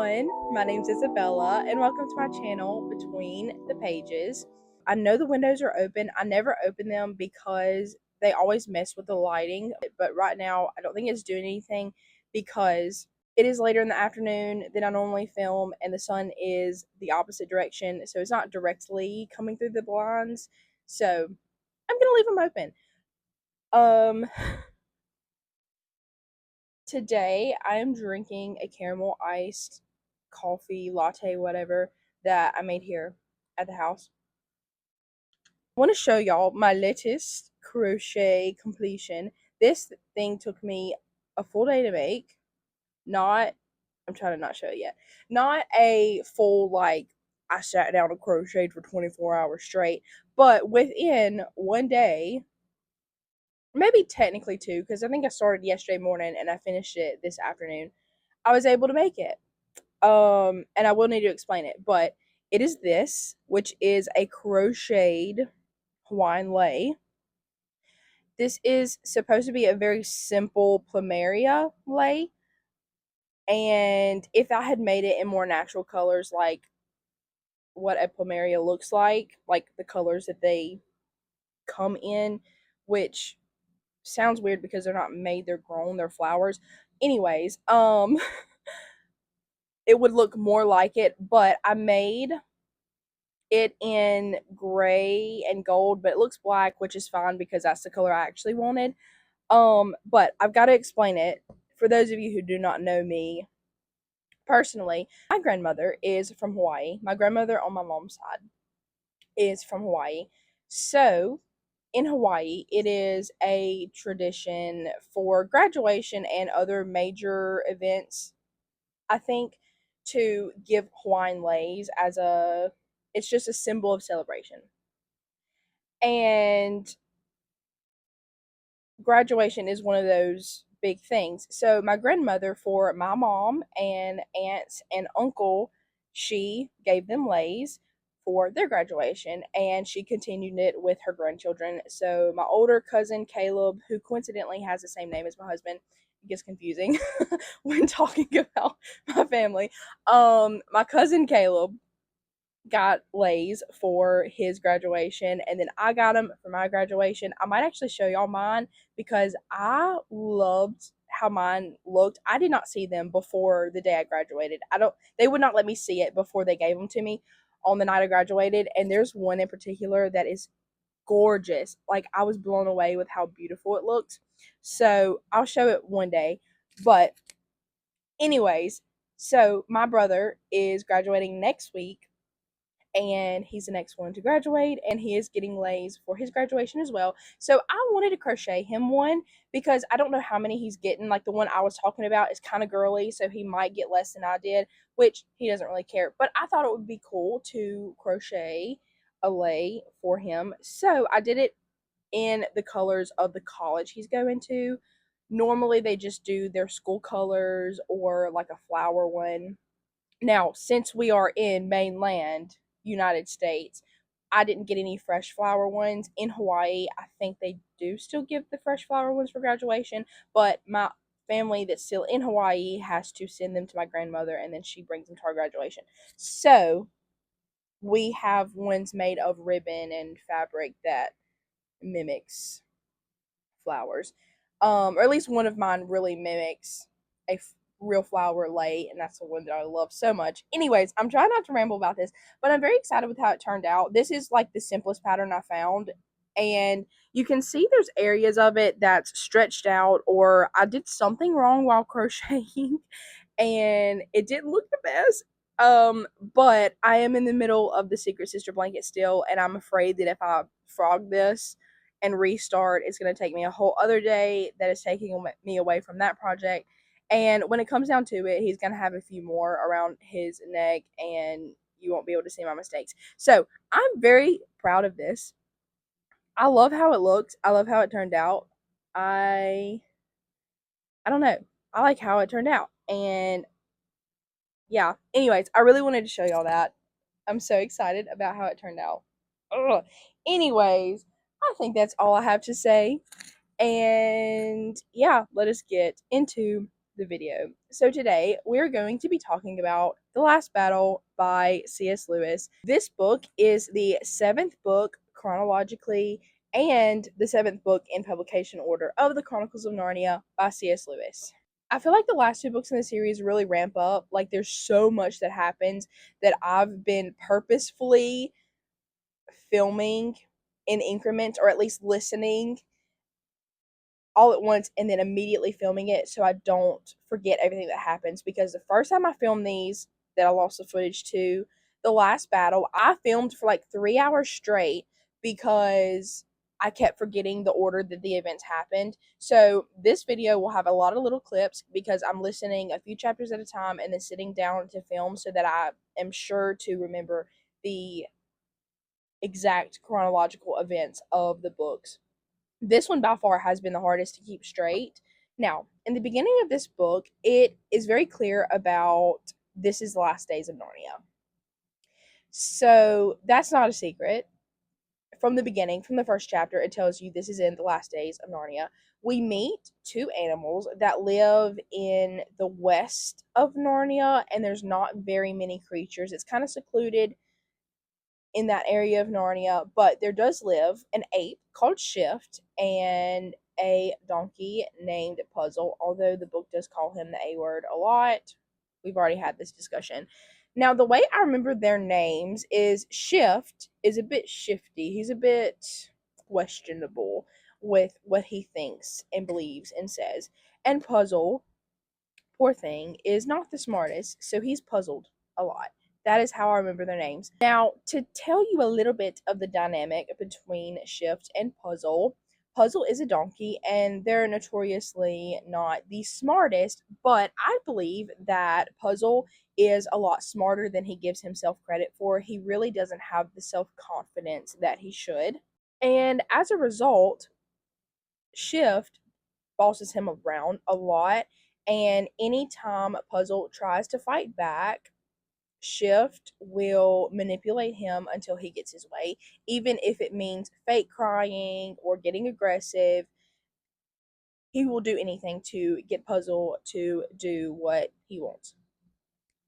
everyone, my name's Isabella and welcome to my channel Between the Pages. I know the windows are open. I never open them because they always mess with the lighting, but right now I don't think it's doing anything because it is later in the afternoon than I normally film and the sun is the opposite direction, so it's not directly coming through the blinds. So I'm gonna leave them open. Today I am drinking a caramel iced coffee latte, whatever, that I made here at the house. I want to show y'all my latest crochet completion. This thing took me a full day to make. Not, I'm trying to not show it yet. Not a full, like, I sat down and crocheted for 24 hours straight, but within one day, maybe technically two, because I think I started yesterday morning and I finished it this afternoon, I was able to make it. And I will need to explain it, but it is this, which is a crocheted Hawaiian lei. This is supposed to be a very simple plumeria lei, and if I had made it in more natural colors, like what a plumeria looks like the colors that they come in, which sounds weird because they're not made, they're grown, they're flowers. Anyways, it would look more like it, but I made it in gray and gold, but it looks black, which is fine because that's the color I actually wanted. But I've got to explain it for those of you who do not know me personally. My grandmother is from Hawaii. My grandmother on my mom's side is from Hawaii. So, in Hawaii, it is a tradition for graduation and other major events, I think, to give Hawaiian leis as a it's just a symbol of celebration. And graduation is one of those big things. So my grandmother, for my mom and aunts and uncle, she gave them leis for their graduation, and she continued it with her grandchildren. So my older cousin Caleb, who coincidentally has the same name as my husband, it gets confusing when talking about my family. My cousin Caleb got leis for his graduation, and then I got them for my graduation. I might actually show y'all mine because I loved how mine looked. I did not see them before the day I graduated. They would not let me see it before they gave them to me on the night I graduated, and there's one in particular that is gorgeous. Like, I was blown away with how beautiful it looked. So I'll show it one day. But anyways, so my brother is graduating next week, and he's the next one to graduate, and he is getting leis for his graduation as well. So I wanted to crochet him one because I don't know how many he's getting. Like, the one I was talking about is kind of girly, so he might get less than I did, which he doesn't really care. But I thought it would be cool to crochet a lei for him. So I did it in the colors of the college he's going to. Normally they just do their school colors or like a flower one. Now, since we are in mainland United States, I didn't get any fresh flower ones. In Hawaii, I think they do still give the fresh flower ones for graduation, but my family that's still in Hawaii has to send them to my grandmother, and then she brings them to our graduation. So we have ones made of ribbon and fabric that mimics flowers. Or at least one of mine really mimics a real flower lei, and that's the one that I love so much. Anyways, I'm trying not to ramble about this, but I'm very excited with how it turned out. This is like the simplest pattern I found, and you can see there's areas of it that's stretched out, or I did something wrong while crocheting and it didn't look the best. But I am in the middle of the Secret Sister blanket still, and I'm afraid that if I frog this and restart, it's going to take me a whole other day that is taking me away from that project. And when it comes down to it, he's going to have a few more around his neck, and you won't be able to see my mistakes. So I'm very proud of this. I love how it looks. I love how it turned out. I don't know. I like how it turned out. And yeah, anyways, I really wanted to show y'all that. I'm so excited about how it turned out. Ugh. Anyways, I think that's all I have to say. And yeah, let us get into the video. So today we're going to be talking about The Last Battle by C.S. Lewis. This book is the seventh book chronologically and the seventh book in publication order of the Chronicles of Narnia by C.S. Lewis. I feel like the last two books in the series really ramp up. Like there's so much that happens that I've been purposefully filming in increments, or at least listening all at once and then immediately filming it so I don't forget everything that happens. Because the first time I filmed these, that I lost the footage to, The Last Battle, I filmed for like 3 hours straight because I kept forgetting the order that the events happened. So this video will have a lot of little clips because I'm listening a few chapters at a time and then sitting down to film so that I am sure to remember the exact chronological events of the books. This one by far has been the hardest to keep straight. Now, in the beginning of this book, it is very clear about this is the last days of Narnia. So that's not a secret. From the beginning, from the first chapter, it tells you this is in the last days of Narnia. We meet two animals that live in the west of Narnia, and there's not very many creatures. It's kind of secluded in that area of Narnia, but there does live an ape called Shift and a donkey named Puzzle, although the book does call him the A word a lot. We've already had this discussion. Now, the way I remember their names is Shift is a bit shifty. He's a bit questionable with what he thinks and believes and says. And Puzzle, poor thing, is not the smartest, so he's puzzled a lot. That is how I remember their names. Now, to tell you a little bit of the dynamic between Shift and Puzzle, Puzzle is a donkey, and they're notoriously not the smartest, but I believe that Puzzle is a lot smarter than he gives himself credit for. He really doesn't have the self confidence that he should. And as a result, Shift bosses him around a lot, and anytime Puzzle tries to fight back, Shift will manipulate him until he gets his way, even if it means fake crying or getting aggressive. He will do anything to get Puzzle to do what he wants.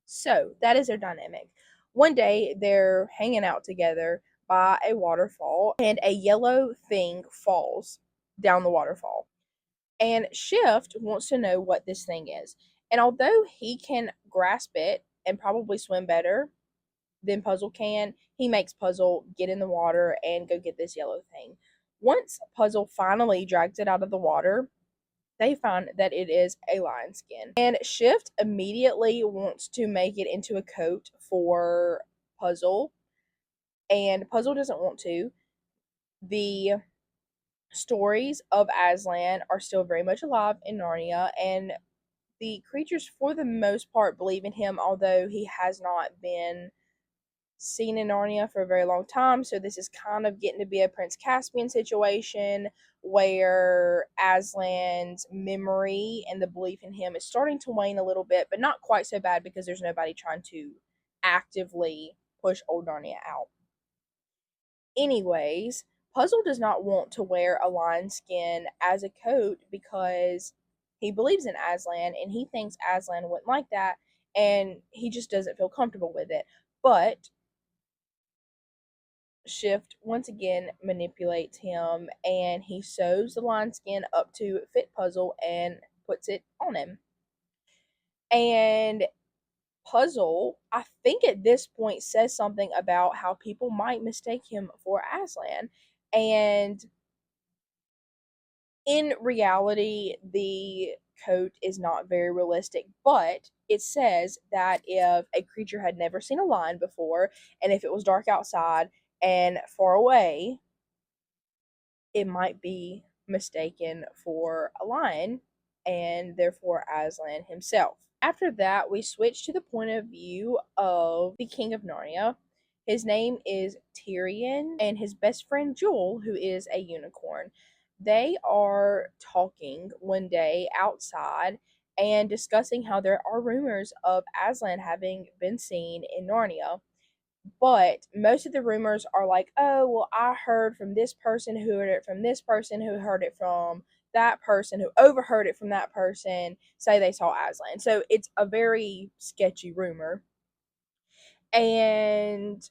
So that is their dynamic. One day they're hanging out together by a waterfall, and a yellow thing falls down the waterfall. And Shift wants to know what this thing is. And although he can grasp it and probably swim better than Puzzle can, he makes Puzzle get in the water and go get this yellow thing. Once Puzzle finally drags it out of the water, they find that it is a lion skin. And Shift immediately wants to make it into a coat for Puzzle, and Puzzle doesn't want to. The stories of Aslan are still very much alive in Narnia, and the creatures, for the most part, believe in him, although he has not been seen in Narnia for a very long time. So this is kind of getting to be a Prince Caspian situation where Aslan's memory and the belief in him is starting to wane a little bit, but not quite so bad because there's nobody trying to actively push old Narnia out. Anyways, Puzzle does not want to wear a lion skin as a coat because he believes in Aslan and he thinks Aslan wouldn't like that, and he just doesn't feel comfortable with it. But Shift once again manipulates him, and he sews the lion skin up to fit Puzzle and puts it on him. And Puzzle, I think at this point, says something about how people might mistake him for Aslan. And in reality, the coat is not very realistic, but it says that if a creature had never seen a lion before, and if it was dark outside and far away, it might be mistaken for a lion and therefore Aslan himself. After that, we switch to the point of view of the King of Narnia. His name is Tirian, and his best friend Jewel, who is a unicorn. They are talking one day outside and discussing how there are rumors of Aslan having been seen in Narnia. But most of the rumors are like, oh, well, I heard from this person who heard it from this person who heard it from that person who overheard it from that person say they saw Aslan. So it's a very sketchy rumor. And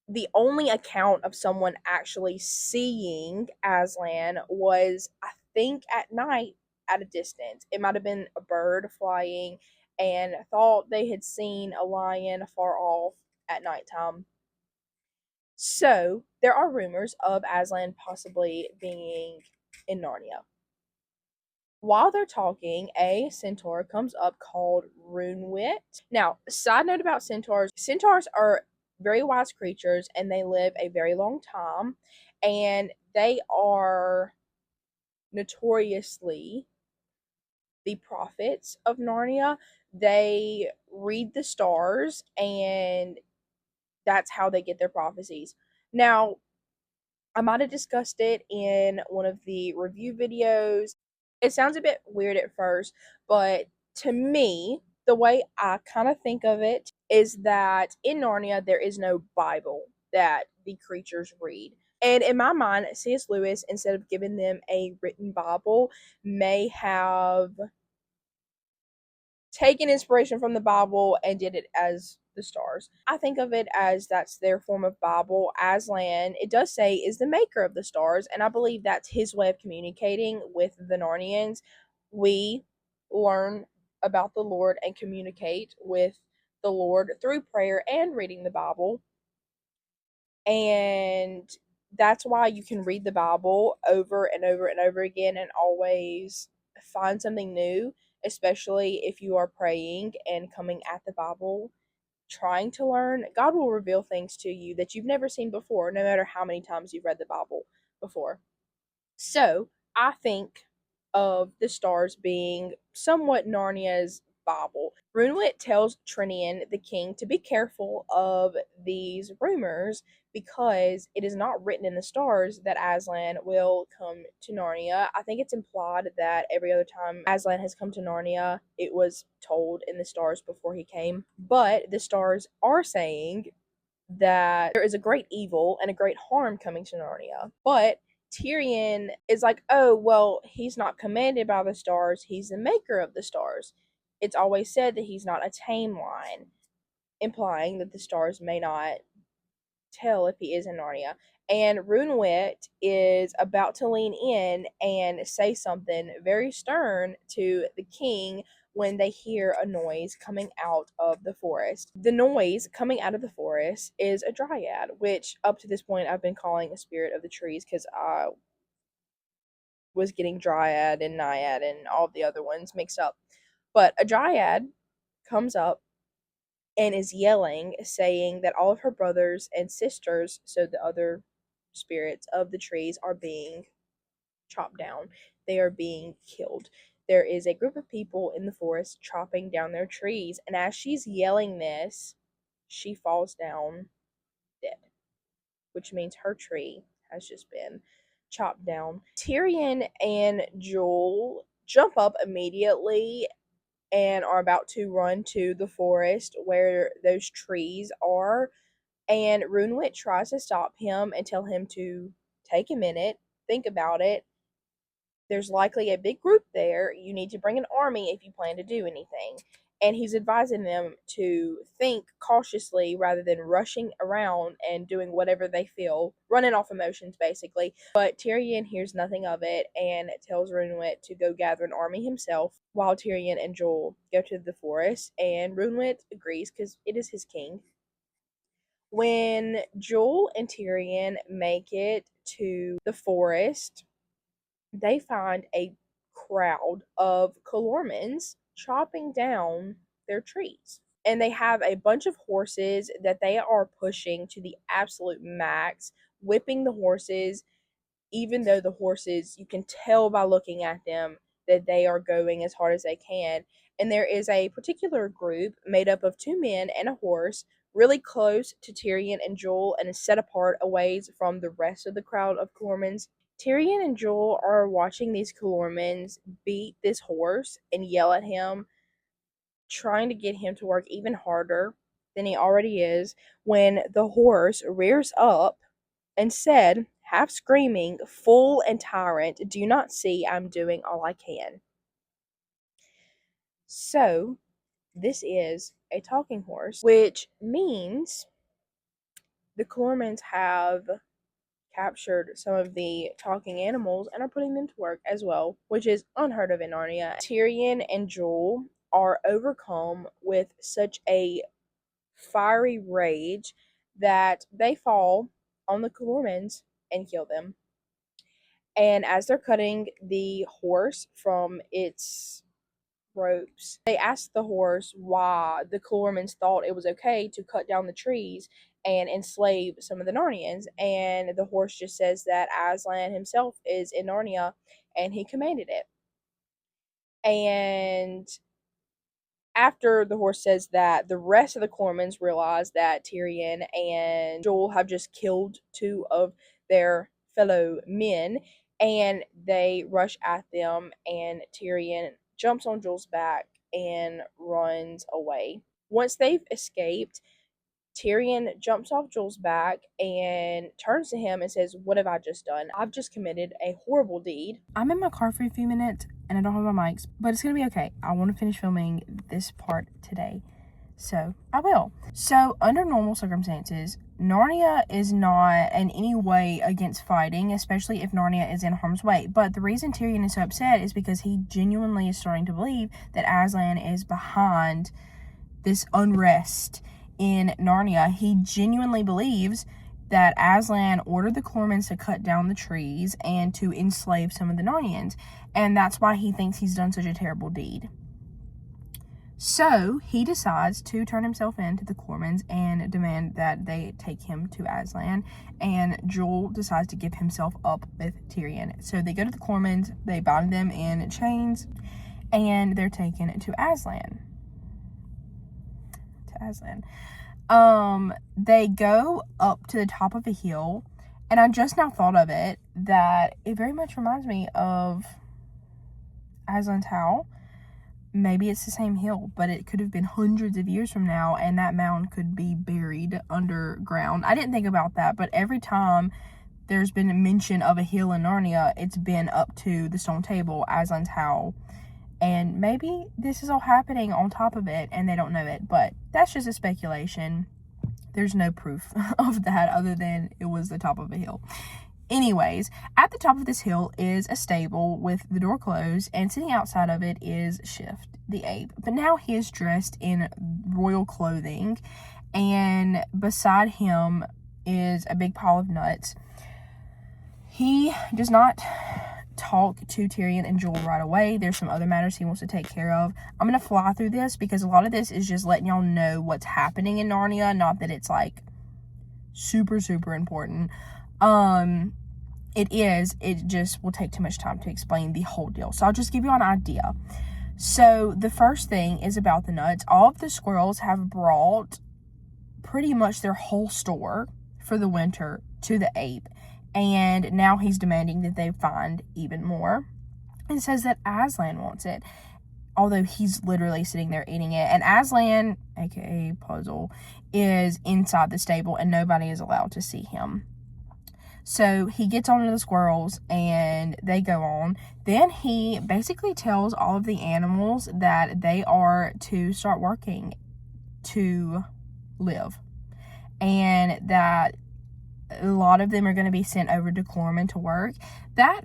the only account of someone actually seeing Aslan was, I think, at night at a distance. It might have been a bird flying and thought they had seen a lion far off at nighttime. So there are rumors of Aslan possibly being in Narnia. While they're talking, a centaur comes up called Runewit. Now, side note about centaurs, centaurs are very wise creatures and they live a very long time, and they are notoriously the prophets of Narnia. They read the stars, and that's how they get their prophecies. Now, I might have discussed it in one of the review videos. It sounds a bit weird at first, but to me, the way I kind of think of it is that in Narnia, there is no Bible that the creatures read. And in my mind, C.S. Lewis, instead of giving them a written Bible, may have taken inspiration from the Bible and did it as the stars. I think of it as that's their form of Bible. Aslan, it does say, is the maker of the stars, and I believe that's his way of communicating with the Narnians. We learn about the Lord and communicate with the Lord through prayer and reading the Bible. And that's why you can read the Bible over and over and over again and always find something new, especially if you are praying and coming at the Bible trying to learn. God will reveal things to you that you've never seen before, no matter how many times you've read the Bible before. So I think of the stars being somewhat Narnia's Bible. Runewit tells Trinian, the king, to be careful of these rumors because it is not written in the stars that Aslan will come to Narnia. I think it's implied that every other time Aslan has come to Narnia, it was told in the stars before he came. But the stars are saying that there is a great evil and a great harm coming to Narnia. But Tyrion is like, oh, well, he's not commanded by the stars, he's the maker of the stars. It's always said that he's not a tame lion, implying that the stars may not tell if he is in Narnia. And Runewit is about to lean in and say something very stern to the king when they hear a noise coming out of the forest. The noise coming out of the forest is a dryad, which up to this point I've been calling a spirit of the trees because I was getting dryad and naiad and all the other ones mixed up. But a dryad comes up and is yelling, saying that all of her brothers and sisters, so the other spirits of the trees, are being chopped down. They are being killed. There is a group of people in the forest chopping down their trees, and as she's yelling this, she falls down dead, which means her tree has just been chopped down. Tyrion and Joel jump up immediately and are about to run to the forest where those trees are. And Runewit tries to stop him and tell him to take a minute, think about it. There's likely a big group there. You need to bring an army if you plan to do anything. And he's advising them to think cautiously rather than rushing around and doing whatever they feel, running off emotions basically. But Tyrion hears nothing of it and tells Runewit to go gather an army himself while Tyrion and Joel go to the forest. And Runewit agrees because it is his king. When Joel and Tyrion make it to the forest, they find a crowd of Calormans chopping down their trees. And they have a bunch of horses that they are pushing to the absolute max, whipping the horses, even though the horses, you can tell by looking at them that they are going as hard as they can. And there is a particular group made up of two men and a horse, really close to Tyrion and Joel, and is set apart a ways from the rest of the crowd of Calormans. Tyrion and Joel are watching these Calormans beat this horse and yell at him, trying to get him to work even harder than he already is, when the horse rears up and said, half screaming, "Fool and tyrant, do you not see I'm doing all I can?" So, this is a talking horse, which means the Calormens have captured some of the talking animals and are putting them to work as well, which is unheard of in Narnia. Tyrion and Joel are overcome with such a fiery rage that they fall on the Calormens and kill them. And as they're cutting the horse from its ropes, they ask the horse why the Calormens thought it was okay to cut down the trees and enslave some of the Narnians. And the horse just says that Aslan himself is in Narnia and he commanded it. And after the horse says that, the rest of the Calormens realize that Tyrion and Joel have just killed two of their fellow men, and they rush at them, and Tyrion jumps on Joel's back and runs away. Once they've escaped, Tyrion jumps off Joel's back and turns to him and says, "What have I just done? I've just committed a horrible deed." I'm in my car for a few minutes and I don't have my mics, but it's gonna be okay. I want to finish filming this part today, so I will. So, under normal circumstances, Narnia is not in any way against fighting, especially if Narnia is in harm's way. But the reason Tyrion is so upset is because he genuinely is starting to believe that Aslan is behind this unrest in Narnia. He genuinely believes that Aslan ordered the Calormens to cut down the trees and to enslave some of the Narnians, and that's why he thinks he's done such a terrible deed. So he decides to turn himself in to the Calormens and demand that they take him to Aslan, and Joel decides to give himself up with Tyrion. So they go to the Calormens, they bind them in chains, and they're taken to Aslan. They go up to the top of a hill, and I just now thought of it, that it very much reminds me of Aslan's Howl. Maybe it's the same hill, but it could have been hundreds of years from now, and that mound could be buried underground. I didn't think about that, but every time there's been a mention of a hill in Narnia, it's been up to the stone table, Aslan's Howl. And maybe this is all happening on top of it and they don't know it, but that's just a speculation. There's no proof of that other than it was the top of a hill. Anyways, at the top of this hill is a stable with the door closed, and sitting outside of it is Shift, the ape. But now he is dressed in royal clothing, and beside him is a big pile of nuts. He does not talk to Tyrion and Joel right away. There's some other matters he wants to take care of. I'm going to fly through this because a lot of this is just letting y'all know what's happening in Narnia, not that it's like super, super important. It just will take too much time to explain the whole deal. So I'll just give you an idea. So the first thing is about the nuts. All of the squirrels have brought pretty much their whole store for the winter to the ape. And now he's demanding that they find even more. It says that Aslan wants it, although he's literally sitting there eating it. And Aslan, aka Puzzle, is inside the stable and nobody is allowed to see him. So he gets onto the squirrels and they go on. Then he basically tells all of the animals that they are to start working to live, and that a lot of them are going to be sent over to Calormen to work. That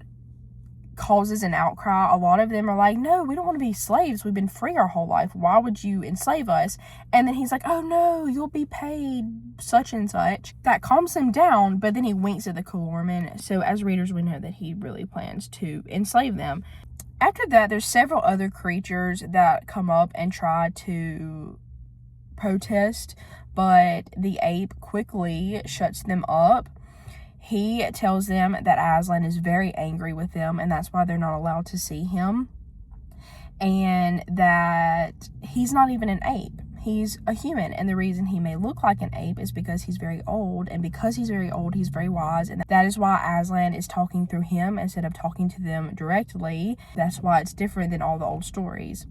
causes an outcry. A lot of them are like, no, we don't want to be slaves. We've been free our whole life. Why would you enslave us? And then he's like, oh no, you'll be paid such and such. That calms him down, but then he winks at the Calormen. So as readers, we know that he really plans to enslave them. After that, there's several other creatures that come up and try to protest, but the ape quickly shuts them up. He tells them that Aslan is very angry with them, and that's why they're not allowed to see him, and that he's not even an ape. He's a human, and the reason he may look like an ape is because he's very old, and because he's very old, he's very wise, and that is why Aslan is talking through him instead of talking to them directly. That's why it's different than all the old stories,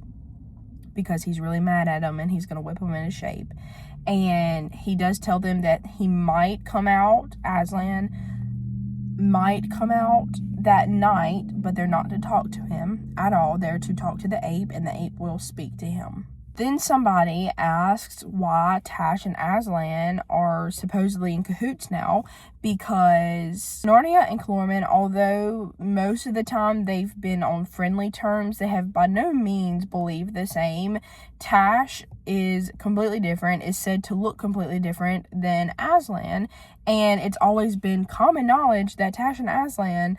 because he's really mad at them and he's going to whip them into shape. And he does tell them that he might come out, Aslan, might come out that night, but they're not to talk to him at all. They're to talk to the ape, and the ape will speak to him. Then somebody asks why Tash and Aslan are supposedly in cahoots now, because Narnia and Calormen, although most of the time they've been on friendly terms, they have by no means believed the same. Tash is completely different, is said to look completely different than Aslan, and it's always been common knowledge that Tash and Aslan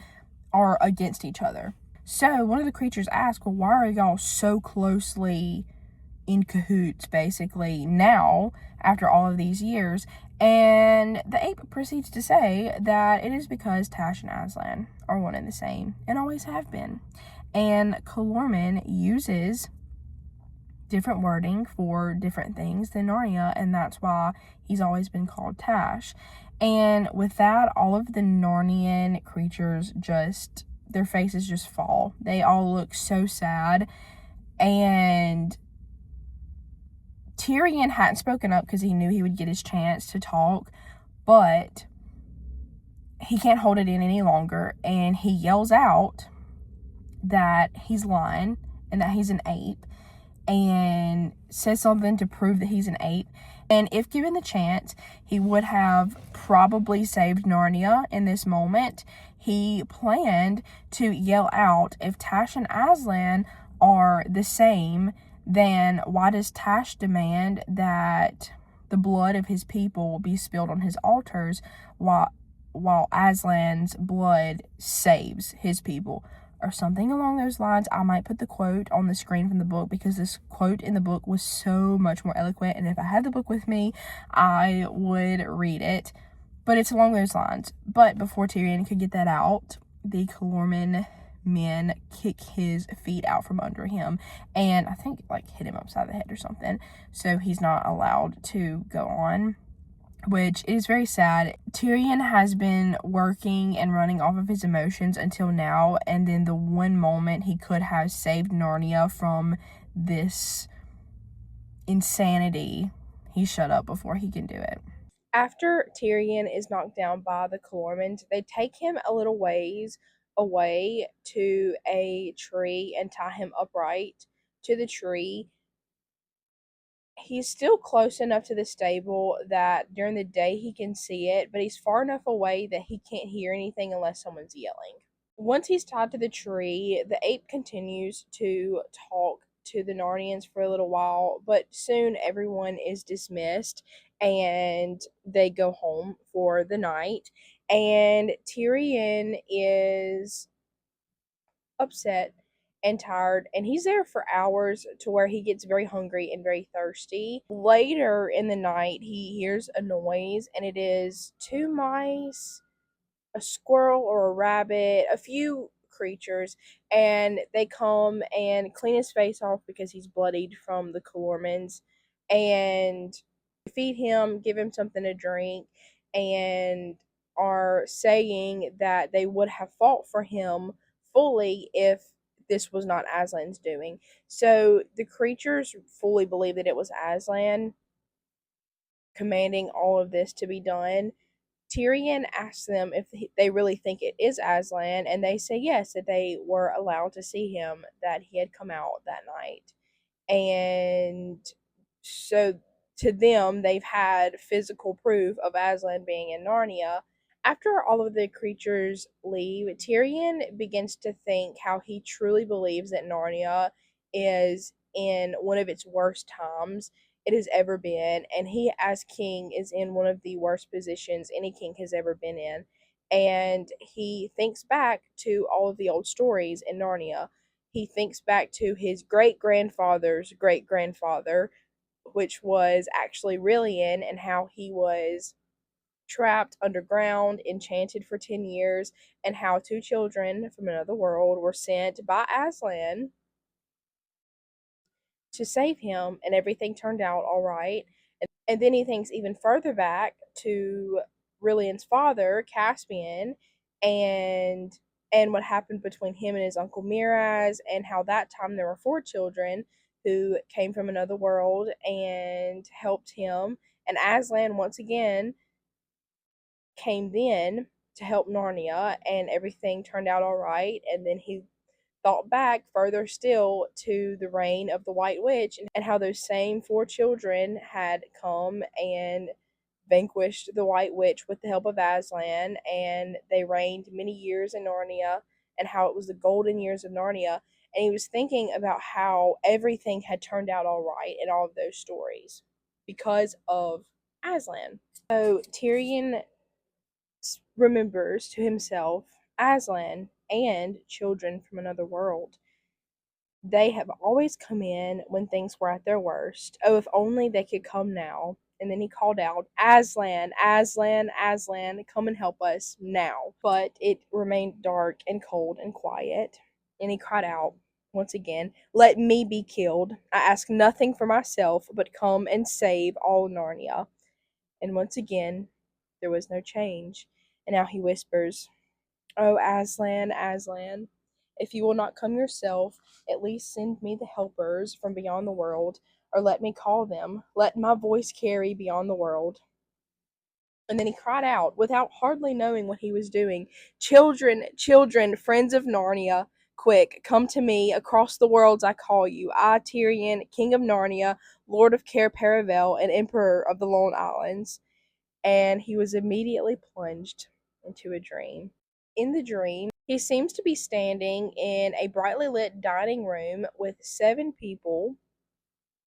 are against each other. So one of the creatures asked, well, why are y'all so closely in cahoots, basically, now, after all of these years? And the ape proceeds to say that it is because Tash and Aslan are one and the same, and always have been. And Calormen uses different wording for different things than Narnia, and that's why he's always been called Tash. And with that, all of the Narnian creatures just, their faces just fall. They all look so sad. And Tirian hadn't spoken up because he knew he would get his chance to talk, but he can't hold it in any longer, and he yells out that he's lying and that he's an ape, and says something to prove that he's an ape. And if given the chance, he would have probably saved Narnia in this moment. He planned to yell out, if Tash and Aslan are the same, then why does Tash demand that the blood of his people be spilled on his altars while Aslan's blood saves his people? Or something along those lines. I might put the quote on the screen from the book, because this quote in the book was so much more eloquent, and if I had the book with me, I would read it. But it's along those lines. But before Tirian could get that out, the Calormen men kick his feet out from under him, and I think hit him upside the head or something, so he's not allowed to go on, which is very sad. Tirian has been working and running off of his emotions until now, and then the one moment he could have saved Narnia from this insanity, he shut up before he can do it. After Tirian is knocked down by the Calormens, they take him a little ways away to a tree and tie him upright to the tree. He's still close enough to the stable that during the day he can see it, but he's far enough away that he can't hear anything unless someone's yelling. Once he's tied to the tree, the ape continues to talk to the Narnians for a little while, but soon everyone is dismissed and they go home for the night. And Tirian is upset and tired, and he's there for hours to where he gets very hungry and very thirsty. Later in the night, he hears a noise, and it is two mice, a squirrel or a rabbit, a few creatures, and they come and clean his face off because he's bloodied from the Calormens, and feed him, give him something to drink, and are saying that they would have fought for him fully if this was not Aslan's doing. So the creatures fully believe that it was Aslan commanding all of this to be done. Tirian asks them if they really think it is Aslan, and they say yes, that they were allowed to see him, that he had come out that night. And so to them, they've had physical proof of Aslan being in Narnia. After all of the creatures leave, Tirian begins to think how he truly believes that Narnia is in one of its worst times it has ever been, and he, as king, is in one of the worst positions any king has ever been in. And he thinks back to all of the old stories in Narnia. He thinks back to his great grandfather's great grandfather, which was actually Rilian, and how he was trapped underground, enchanted for 10 years, and how two children from another world were sent by Aslan to save him, and everything turned out all right. And then he thinks even further back to Rilian's father, Caspian, and what happened between him and his uncle Miraz, and how that time there were four children who came from another world and helped him. And Aslan once again came then to help Narnia, and everything turned out all right. And then he thought back further still to the reign of the White Witch and how those same four children had come and vanquished the White Witch with the help of Aslan, and they reigned many years in Narnia, and how it was the golden years of Narnia. And he was thinking about how everything had turned out all right in all of those stories because of Aslan. So Tyrion remembers to himself Aslan and children from another world. They have always come in when things were at their worst. Oh, if only they could come now. And then he called out, Aslan, Aslan, Aslan, come and help us now. But it remained dark and cold and quiet. And he cried out once again, let me be killed. I ask nothing for myself, but come and save all Narnia. And once again, there was no change. And now he whispers, oh, Aslan, Aslan, if you will not come yourself, at least send me the helpers from beyond the world, or let me call them. Let my voice carry beyond the world. And then he cried out, without hardly knowing what he was doing, children, children, friends of Narnia, quick, come to me. Across the worlds I call you. I, Tyrion, King of Narnia, Lord of Cair Paravel, and Emperor of the Lone Islands. And he was immediately plunged into a dream. In the dream, he seems to be standing in a brightly lit dining room with 7 people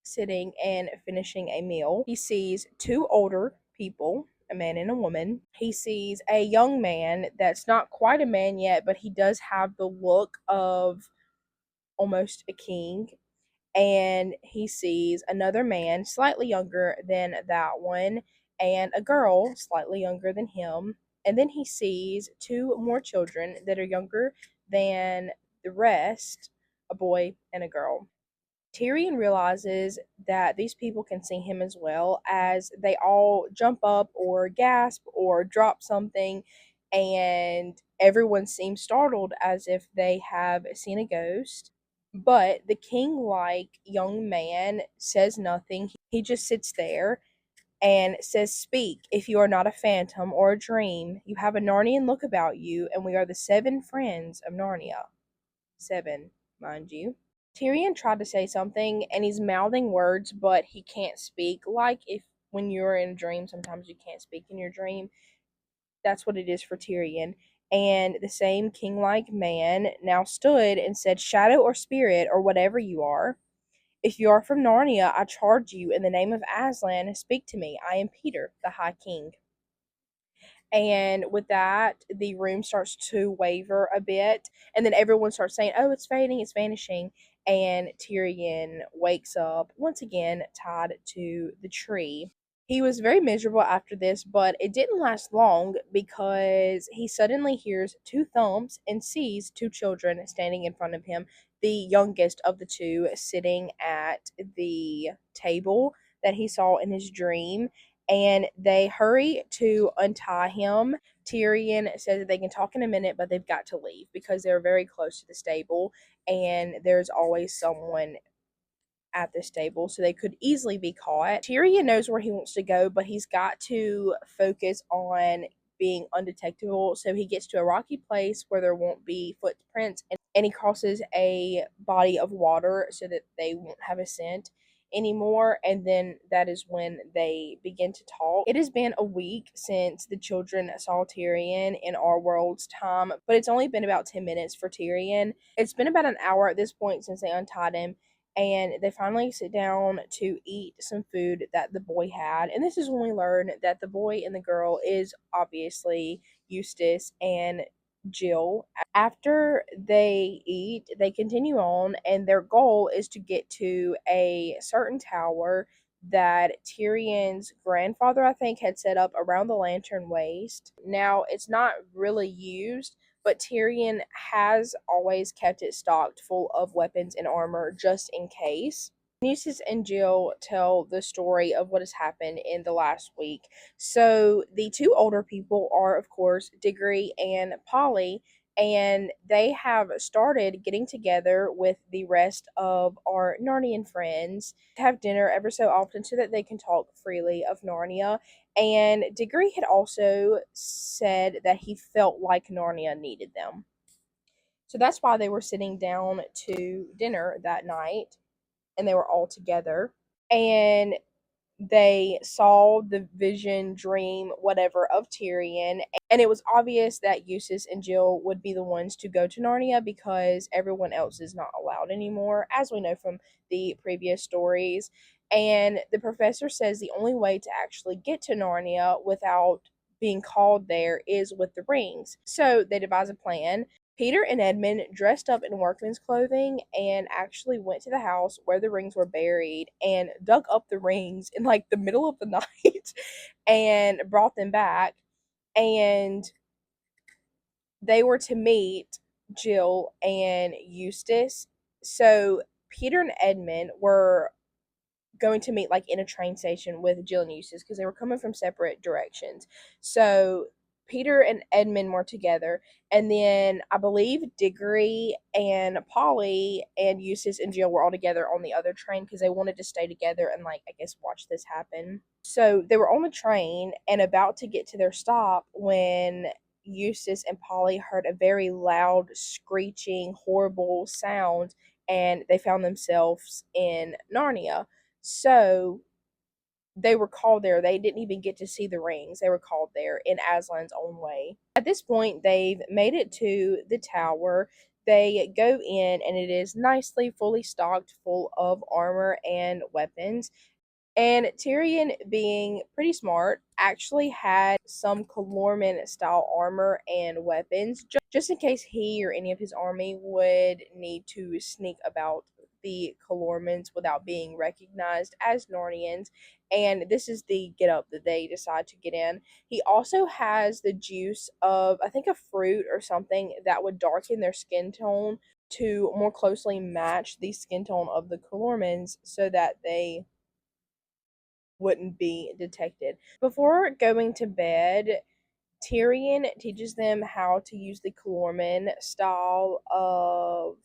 sitting and finishing a meal. He sees 2 older people, a man and a woman. He sees a young man that's not quite a man yet, but he does have the look of almost a king. And he sees another man slightly younger than that one, and a girl slightly younger than him. And then he sees 2 more children that are younger than the rest, a boy and a girl. Tyrion realizes that these people can see him as well, as they all jump up or gasp or drop something, and everyone seems startled as if they have seen a ghost. But the king like young man says nothing. He just sits there and says, speak, if you are not a phantom or a dream. You have a Narnian look about you, and we are the 7 friends of Narnia. 7, mind you. Tyrion tried to say something and he's mouthing words, but he can't speak. Like if when you're in a dream, sometimes you can't speak in your dream. That's what it is for Tyrion. And the same king like man now stood and said, shadow or spirit, or whatever you are, if you are from Narnia, I charge you in the name of Aslan, speak to me. I am Peter, the High King. And with that, the room starts to waver a bit, and then everyone starts saying, oh, it's fading, it's vanishing. And Tyrion wakes up once again tied to the tree. He was very miserable after this, but it didn't last long because he suddenly hears 2 thumps and sees 2 children standing in front of him, the youngest of the 2 sitting at the table that he saw in his dream, and they hurry to untie him. Tyrion says that they can talk in a minute, but they've got to leave because they're very close to the stable, and there's always someone at the stable, so they could easily be caught. Tyrion knows where he wants to go, but he's got to focus on being undetectable. So he gets to a rocky place where there won't be footprints, and he crosses a body of water so that they won't have a scent anymore. And then that is when they begin to talk. It has been a week since the children saw Tyrion in our world's time, but it's only been about 10 minutes for Tyrion. It's been about an hour at this point since they untied him, and they finally sit down to eat some food that the boy had. And this is when we learn that the boy and the girl is obviously Eustace and Jill. After they eat, they continue on, and their goal is to get to a certain tower that Tyrion's grandfather, I think, had set up around the Lantern Waste. Now, it's not really used, but Tyrion has always kept it stocked full of weapons and armor just in case. Eustace and Jill tell the story of what has happened in the last week. So the 2 older people are, of course, Diggory and Polly, and they have started getting together with the rest of our Narnian friends to have dinner ever so often so that they can talk freely of Narnia. And Diggory had also said that he felt like Narnia needed them. So that's why they were sitting down to dinner that night and they were all together. And they saw the vision, dream, whatever of Tyrion, and it was obvious that Eustace and Jill would be the ones to go to Narnia because everyone else is not allowed anymore, as we know from the previous stories. And the professor says the only way to actually get to Narnia without being called there is with the rings. So they devise a plan. Peter and Edmund dressed up in workman's clothing and actually went to the house where the rings were buried and dug up the rings in like the middle of the night and brought them back. And they were to meet Jill and Eustace. So Peter and Edmund were going to meet like in a train station with Jill and Eustace because they were coming from separate directions. So Peter and Edmund were together, and then I believe Diggory and Polly and Eustace and Jill were all together on the other train because they wanted to stay together and like I guess watch this happen. So they were on the train and about to get to their stop when Eustace and Polly heard a very loud screeching horrible sound and they found themselves in Narnia. So they were called there. They didn't even get to see the rings. They were called there in Aslan's own way. At this point, they've made it to the tower. They go in, and it is nicely fully stocked, full of armor and weapons. And Tyrion, being pretty smart, actually had some Calorman style armor and weapons just in case he or any of his army would need to sneak about the Calormans without being recognized as Narnians. And this is the get up that they decide to get in. He also has the juice of, I think, a fruit or something that would darken their skin tone to more closely match the skin tone of the Calormans so that they wouldn't be detected. Before going to bed, Tyrion teaches them how to use the Calorman style of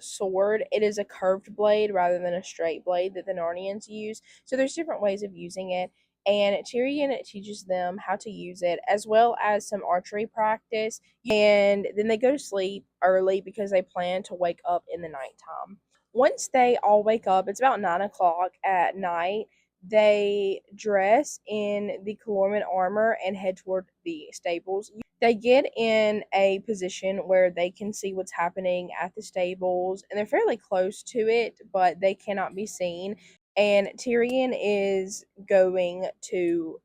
sword. It is a curved blade rather than a straight blade that the Narnians use. So there's different ways of using it. And Tyrion teaches them how to use it as well as some archery practice. And then they go to sleep early because they plan to wake up in the nighttime. Once they all wake up, it's about 9 o'clock at night. They dress in the Calorman armor and head toward the stables. They get in a position where they can see what's happening at the stables, and they're fairly close to it, but they cannot be seen. And Tyrion is going to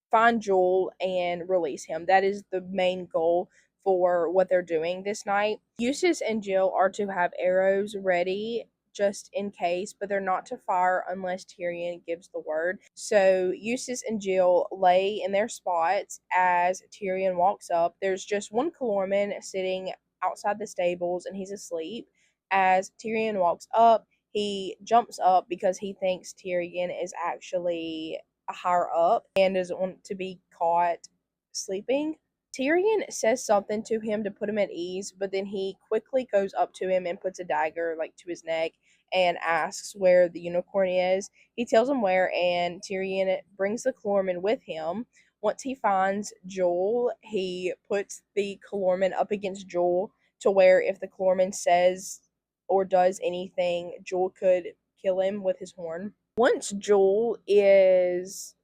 find Joel and release him. That is the main goal for what they're doing this night. Eustace and Jill are to have arrows ready just in case, but they're not to fire unless Tyrion gives the word. So Eustace and Jill lay in their spots as Tyrion walks up. There's just one Calorman sitting outside the stables and he's asleep. As Tyrion walks up, he jumps up because he thinks Tyrion is actually higher up and doesn't want to be caught sleeping. Tyrion says something to him to put him at ease, but then he quickly goes up to him and puts a dagger like to his neck and asks where the unicorn is. He tells him where, and Tyrion brings the Calorman with him. Once he finds Joel, he puts the Calorman up against Joel to where if the Calorman says or does anything, Joel could kill him with his horn. Once Joel is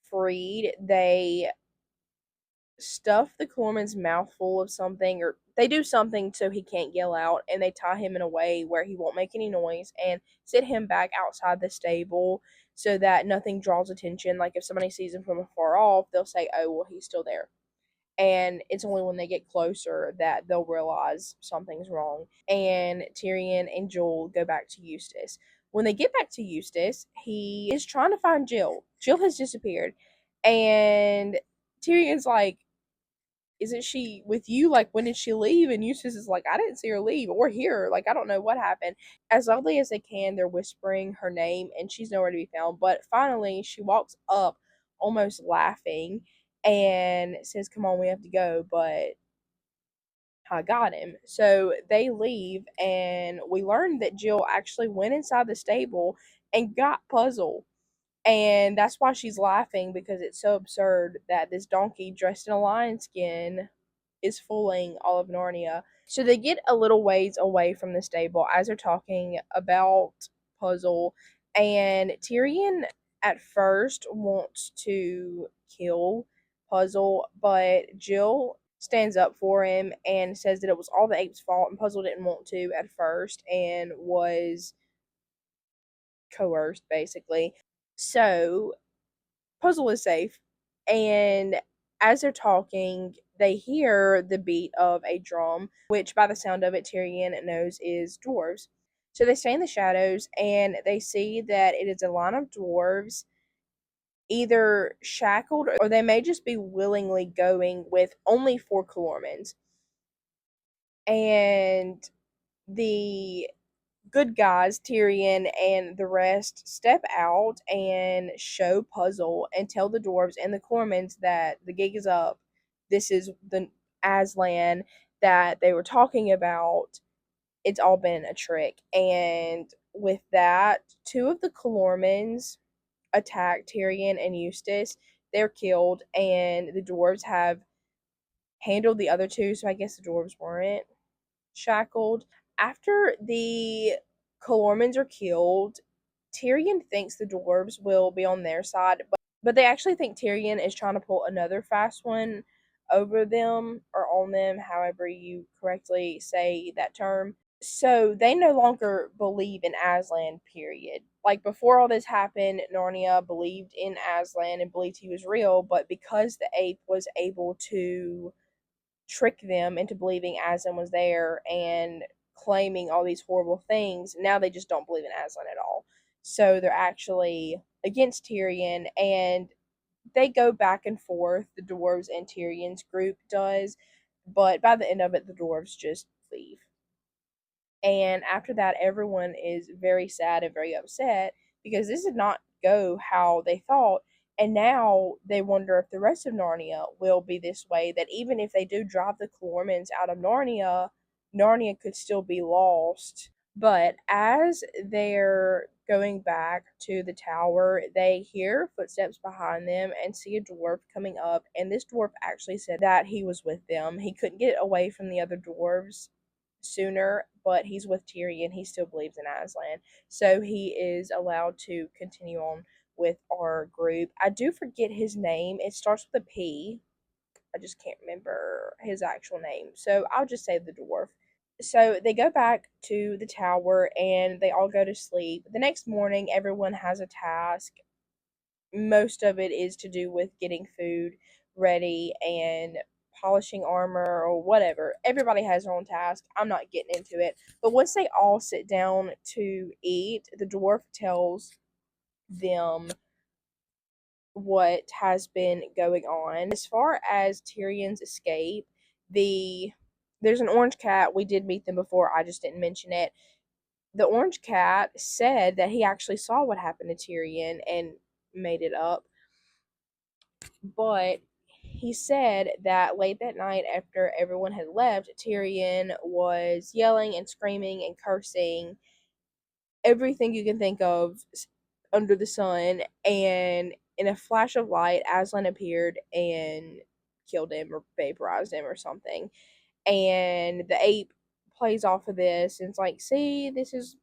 freed, they stuff the Corman's mouth full of something, or they do something so he can't yell out, and they tie him in a way where he won't make any noise and sit him back outside the stable so that nothing draws attention. Like if somebody sees him from afar off, they'll say, "Oh, well, he's still there." And it's only when they get closer that they'll realize something's wrong. And Tyrion and Joel go back to Eustace. When they get back to Eustace, he is trying to find Jill. Jill has disappeared. And Tyrion's like, isn't she with you? Like, when did she leave? And Eustace is like, I didn't see her leave or hear her. Like, I don't know what happened. As loudly as they can, they're whispering her name, and she's nowhere to be found. But finally, she walks up, almost laughing, and says, Come on, we have to go. But I got him. So they leave, and we learn that Jill actually went inside the stable and got Puzzle. And that's why she's laughing, because it's so absurd that this donkey dressed in a lion skin is fooling all of Narnia. So they get a little ways away from the stable as they're talking about Puzzle, and Tyrion at first wants to kill Puzzle, but Jill stands up for him and says that it was all the ape's fault, and Puzzle didn't want to at first and was coerced basically. So Puzzle is safe, and as they're talking, they hear the beat of a drum, which by the sound of it, Tyrion knows is dwarves. So they stay in the shadows and they see that it is a line of dwarves, either shackled or they may just be willingly going with only 4 Calormans. And the good guys, Tyrion and the rest, step out and show Puzzle and tell the dwarves and the Cormans that the gig is up. This is the Aslan that they were talking about. It's all been a trick. And with that, 2 of the Calormans attack Tyrion and Eustace. They're killed, and the dwarves have handled the other 2, so I guess the dwarves weren't shackled. After the Calormans are killed, Tyrion thinks the dwarves will be on their side, but they actually think Tyrion is trying to pull another fast one over them or on them, however you correctly say that term. So they no longer believe in Aslan, period. Like before all this happened, Narnia believed in Aslan and believed he was real, but because the ape was able to trick them into believing Aslan was there and claiming all these horrible things, now they just don't believe in Aslan at all. So they're actually against Tyrion, and they go back and forth. The dwarves and Tyrion's group does, but by the end of it, the dwarves just leave. And after that, everyone is very sad and very upset because this did not go how they thought. And now they wonder if the rest of Narnia will be this way, that even if they do drive the Calormans out of Narnia, Narnia could still be lost. But as they're going back to the tower, they hear footsteps behind them and see a dwarf coming up. And this dwarf actually said that he was with them. He couldn't get away from the other dwarves sooner, but he's with Tyrion. He still believes in Aslan. So he is allowed to continue on with our group. I do forget his name. It starts with a P. I just can't remember his actual name. So I'll just say the dwarf. So they go back to the tower and they all go to sleep. The next morning, everyone has a task. Most of it is to do with getting food ready and polishing armor or whatever. Everybody has their own task. I'm not getting into it. But once they all sit down to eat, the dwarf tells them what has been going on. As far as Tyrion's escape, there's an orange cat. We did meet them before. I just didn't mention it. The orange cat said that he actually saw what happened to Tyrion and made it up. But he said that late that night, after everyone had left, Tyrion was yelling and screaming and cursing everything you can think of under the sun, and in a flash of light, Aslan appeared and killed him or vaporized him or something. And the ape plays off of this and it's like, see, this is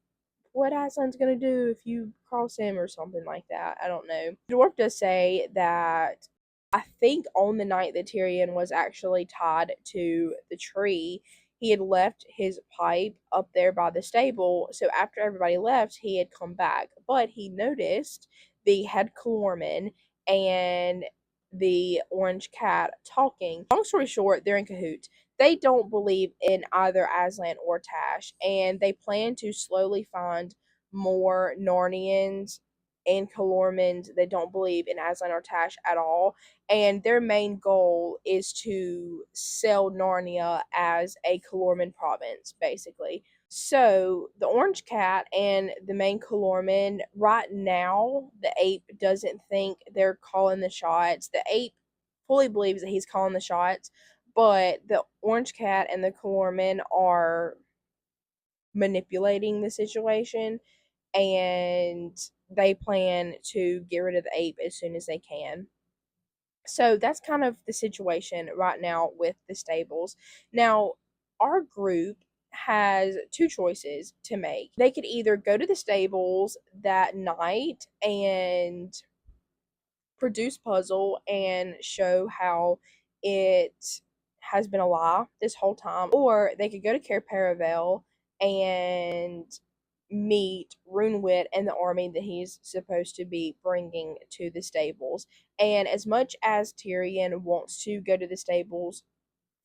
what Aslan's gonna do if you cross him or something like that. I don't know. The dwarf does say that I think on the night that Tyrion was actually tied to the tree, he had left his pipe up there by the stable. So after everybody left, he had come back. But he noticed the head Calorman and the orange cat talking. Long story short, they're in cahoots. They don't believe in either Aslan or Tash, and they plan to slowly find more Narnians and Calormans that don't believe in Aslan or Tash at all. And their main goal is to sell Narnia as a Calorman province, basically. So the orange cat and the main Calorman, right now, the ape doesn't think they're calling the shots. The ape fully believes that he's calling the shots, but the orange cat and the Calorman are manipulating the situation, and they plan to get rid of the ape as soon as they can. So that's kind of the situation right now with the stables. Now, our group has two choices to make. They could either go to the stables that night and produce puzzle and show how it has been a lie this whole time, or they could go to Cair Paravel and meet Runewit and the army that he's supposed to be bringing to the stables. And as much as Tyrion wants to go to the stables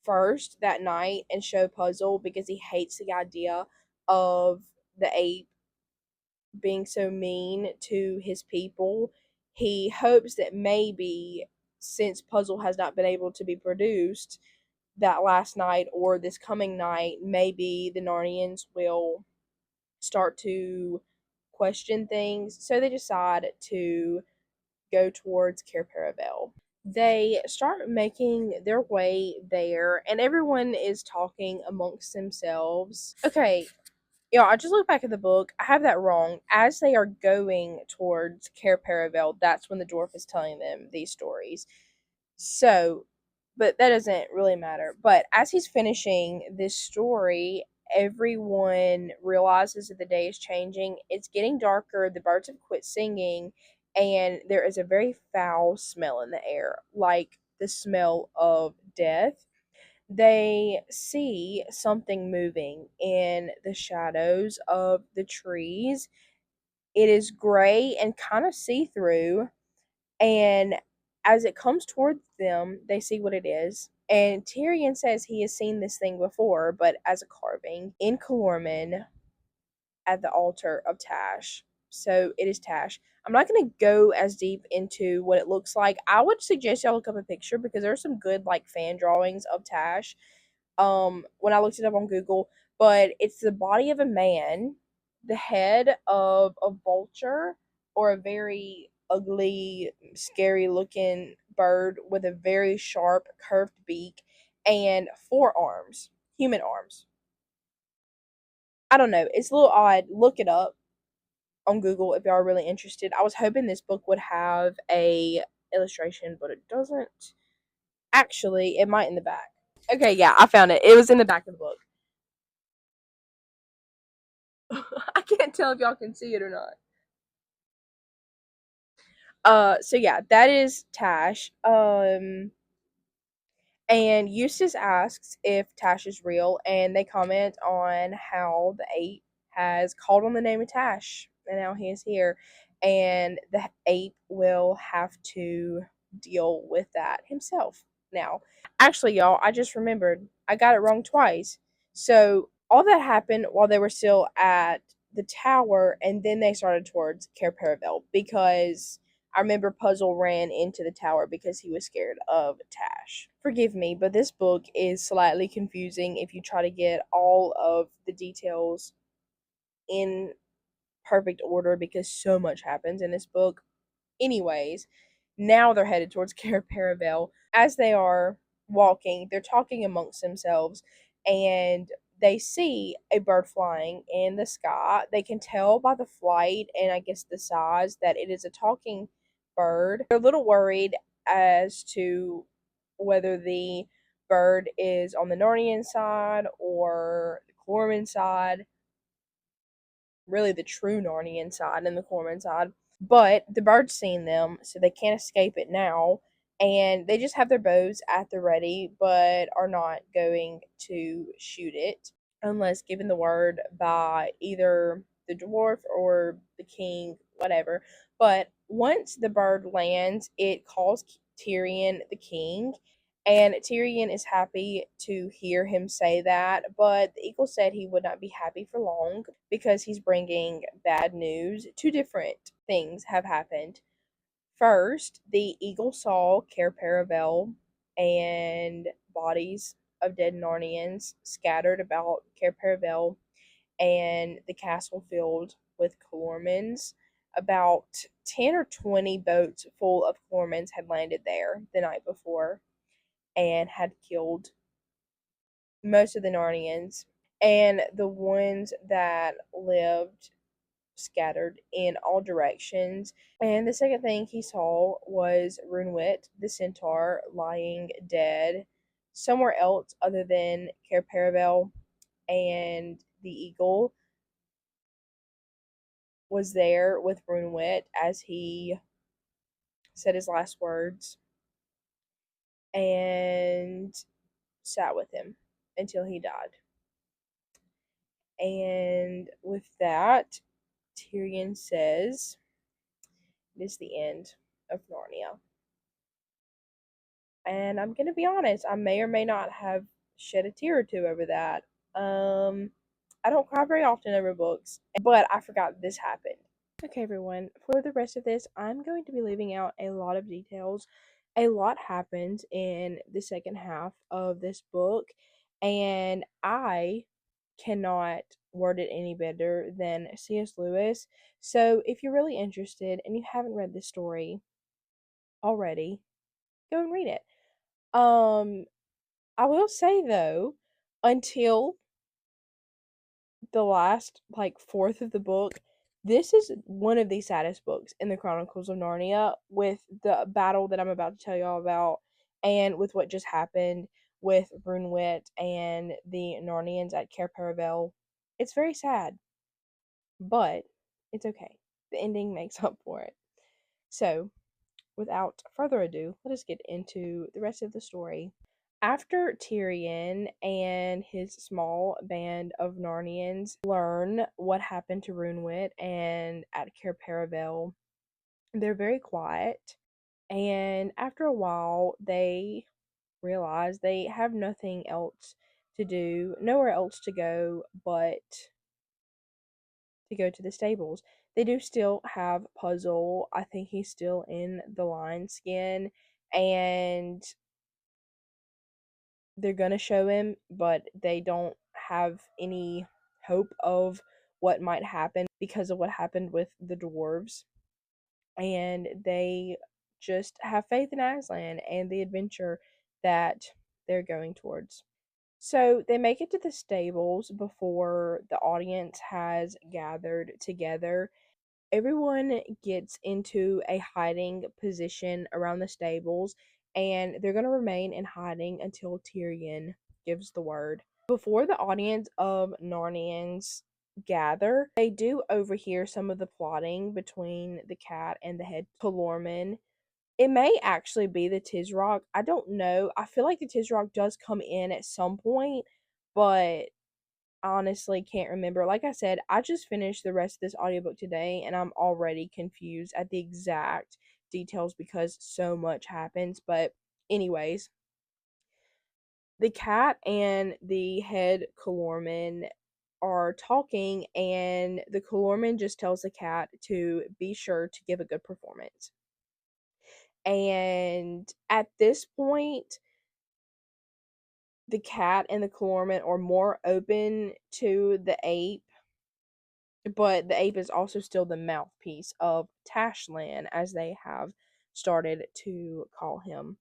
first that night and show puzzle because he hates the idea of the ape being so mean to his people, he hopes that maybe, since puzzle has not been able to be produced that last night or this coming night, maybe the Narnians will start to question things. So they decide to go towards Cair Paravel. They start making their way there, and everyone is talking amongst themselves. Okay, yeah, I just looked back at the book. I have that wrong. As they are going towards Cair Paravel, that's when the dwarf is telling them these stories. So, but that doesn't really matter. But as he's finishing this story, everyone realizes that the day is changing. It's getting darker. The birds have quit singing, and there is a very foul smell in the air, like the smell of death. They see something moving in the shadows of the trees. It is gray and kind of see through, and as it comes towards them, they see what it is. And Tyrion says he has seen this thing before, but as a carving in Calormen at the altar of Tash. So it is Tash. I'm not going to go as deep into what it looks like. I would suggest y'all look up a picture because there's some good like fan drawings of Tash when I looked it up on Google, but it's the body of a man, the head of a vulture or a very ugly, scary looking bird with a very sharp, curved beak, and four arms, human arms. I don't know. It's a little odd. Look it up on Google if y'all are really interested. I was hoping this book would have a illustration, but it doesn't. Actually, it might in the back. Okay, yeah, I found it. It was in the back of the book. I can't tell if y'all can see it or not. So yeah, that is Tash. And Eustace asks if Tash is real, and they comment on how the ape has called on the name of Tash, and now he is here, and the ape will have to deal with that himself now. Actually, y'all, I just remembered I got it wrong twice. So all that happened while they were still at the tower, and then they started towards Cair Paravel because I remember Puzzle ran into the tower because he was scared of Tash. Forgive me, but this book is slightly confusing if you try to get all of the details in perfect order because so much happens in this book. Anyways, now they're headed towards Cair Paravel. As they are walking, they're talking amongst themselves, and they see a bird flying in the sky. They can tell by the flight and I guess the size that it is a talking bird. They're a little worried as to whether the bird is on the Narnian side or the Corman side, really the true Narnian side and the Corman side. But the bird's seen them, so they can't escape it now. And they just have their bows at the ready, but are not going to shoot it unless given the word by either the dwarf or the king, whatever. But once the bird lands, it calls Tyrion the king, and Tyrion is happy to hear him say that, but the eagle said he would not be happy for long because he's bringing bad news. Two different things have happened. First, the eagle saw Cair Paravel and bodies of dead Narnians scattered about Cair Paravel and the castle filled with Calormans. About 10 or 20 boats full of Calormans had landed there the night before and had killed most of the Narnians. And the ones that lived scattered in all directions. And the second thing he saw was Runewit, the centaur, lying dead somewhere else other than Cair Paravel, and the eagle was there with Runewit as he said his last words and sat with him until he died. And with that, Tyrion says, it is the end of Narnia. And I'm gonna be honest, I may or may not have shed a tear or two over that. I don't cry very often over books, but I forgot this happened. Okay, everyone, for the rest of this, I'm going to be leaving out a lot of details. A lot happens in the second half of this book, and I cannot word it any better than C.S. Lewis. So, if you're really interested and you haven't read this story already, go and read it. I will say though, until the last like fourth of the book, this is one of the saddest books in the Chronicles of Narnia, with the battle that I'm about to tell y'all about and with what just happened with Runewit and the Narnians at Cair Paravel. It's very sad, but it's okay. The ending makes up for it. So, without further ado, let us get into the rest of the story. After Tyrion and his small band of Narnians learn what happened to Runewit and at Cair Paravel, they're very quiet. And after a while, they realize they have nothing else to do, nowhere else to go but to go to the stables. They do still have Puzzle. I think he's still in the lion skin, and they're gonna show him, but they don't have any hope of what might happen because of what happened with the dwarves. And they just have faith in Aslan and the adventure that they're going towards. So they make it to the stables before the audience has gathered together. Everyone gets into a hiding position around the stables, and they're going to remain in hiding until Tyrion gives the word. Before the audience of Narnians gather, they do overhear some of the plotting between the cat and the head Calormen. It may actually be the Tisroc. I don't know. I feel like the Tisroc does come in at some point, but honestly can't remember. Like I said, I just finished the rest of this audiobook today and I'm already confused at the exact details because so much happens. But, anyways, the cat and the head Calormen are talking, and the Calormen just tells the cat to be sure to give a good performance. And at this point, the cat and the Calormen are more open to the ape, but the ape is also still the mouthpiece of Tashlan, as they have started to call him.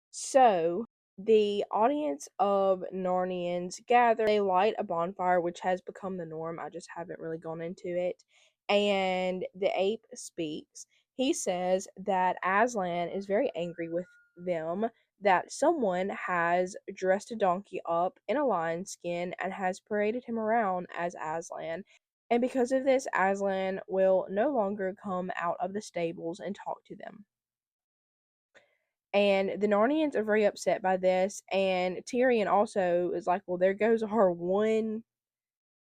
So, the audience of Narnians gather. They light a bonfire, which has become the norm. I just haven't really gone into it. And the ape speaks. He says that Aslan is very angry with them, that someone has dressed a donkey up in a lion skin and has paraded him around as Aslan. And because of this, Aslan will no longer come out of the stables and talk to them. And the Narnians are very upset by this, and Tyrion also is like, well, there goes our one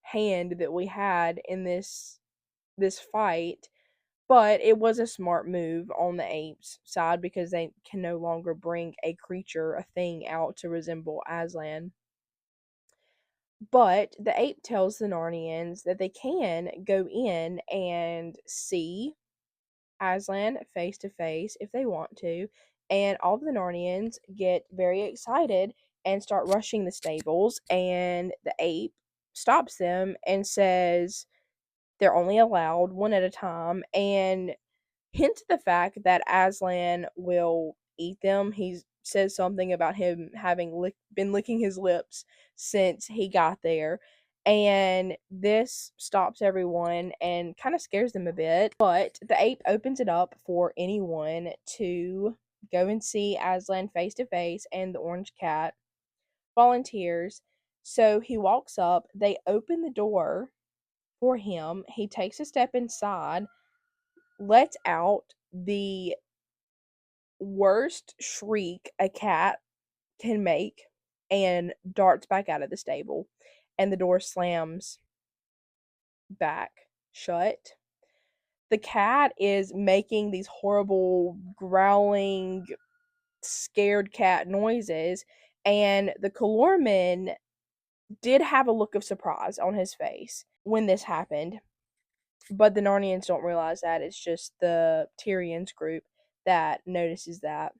hand that we had in this fight. But it was a smart move on the apes' side because they can no longer bring a creature, a thing out to resemble Aslan. But the ape tells the Narnians that they can go in and see Aslan face to face if they want to, and all of the Narnians get very excited and start rushing the stables, and the ape stops them and says they're only allowed one at a time, and hints at the fact that Aslan will eat them. He says something about him having been licking his lips since he got there, And this stops everyone and kind of scares them a bit. But the ape opens it up for anyone to go and see Aslan face to face, and the orange cat volunteers. So he walks up, they open the door for him. He takes a step inside, lets out the worst shriek a cat can make, and darts back out of the stable. And the door slams back shut. The cat is making these horrible growling, scared cat noises, and the Calorman did have a look of surprise on his face when this happened. But the Narnians don't realize that. It's just the Tyrion's group that notices that.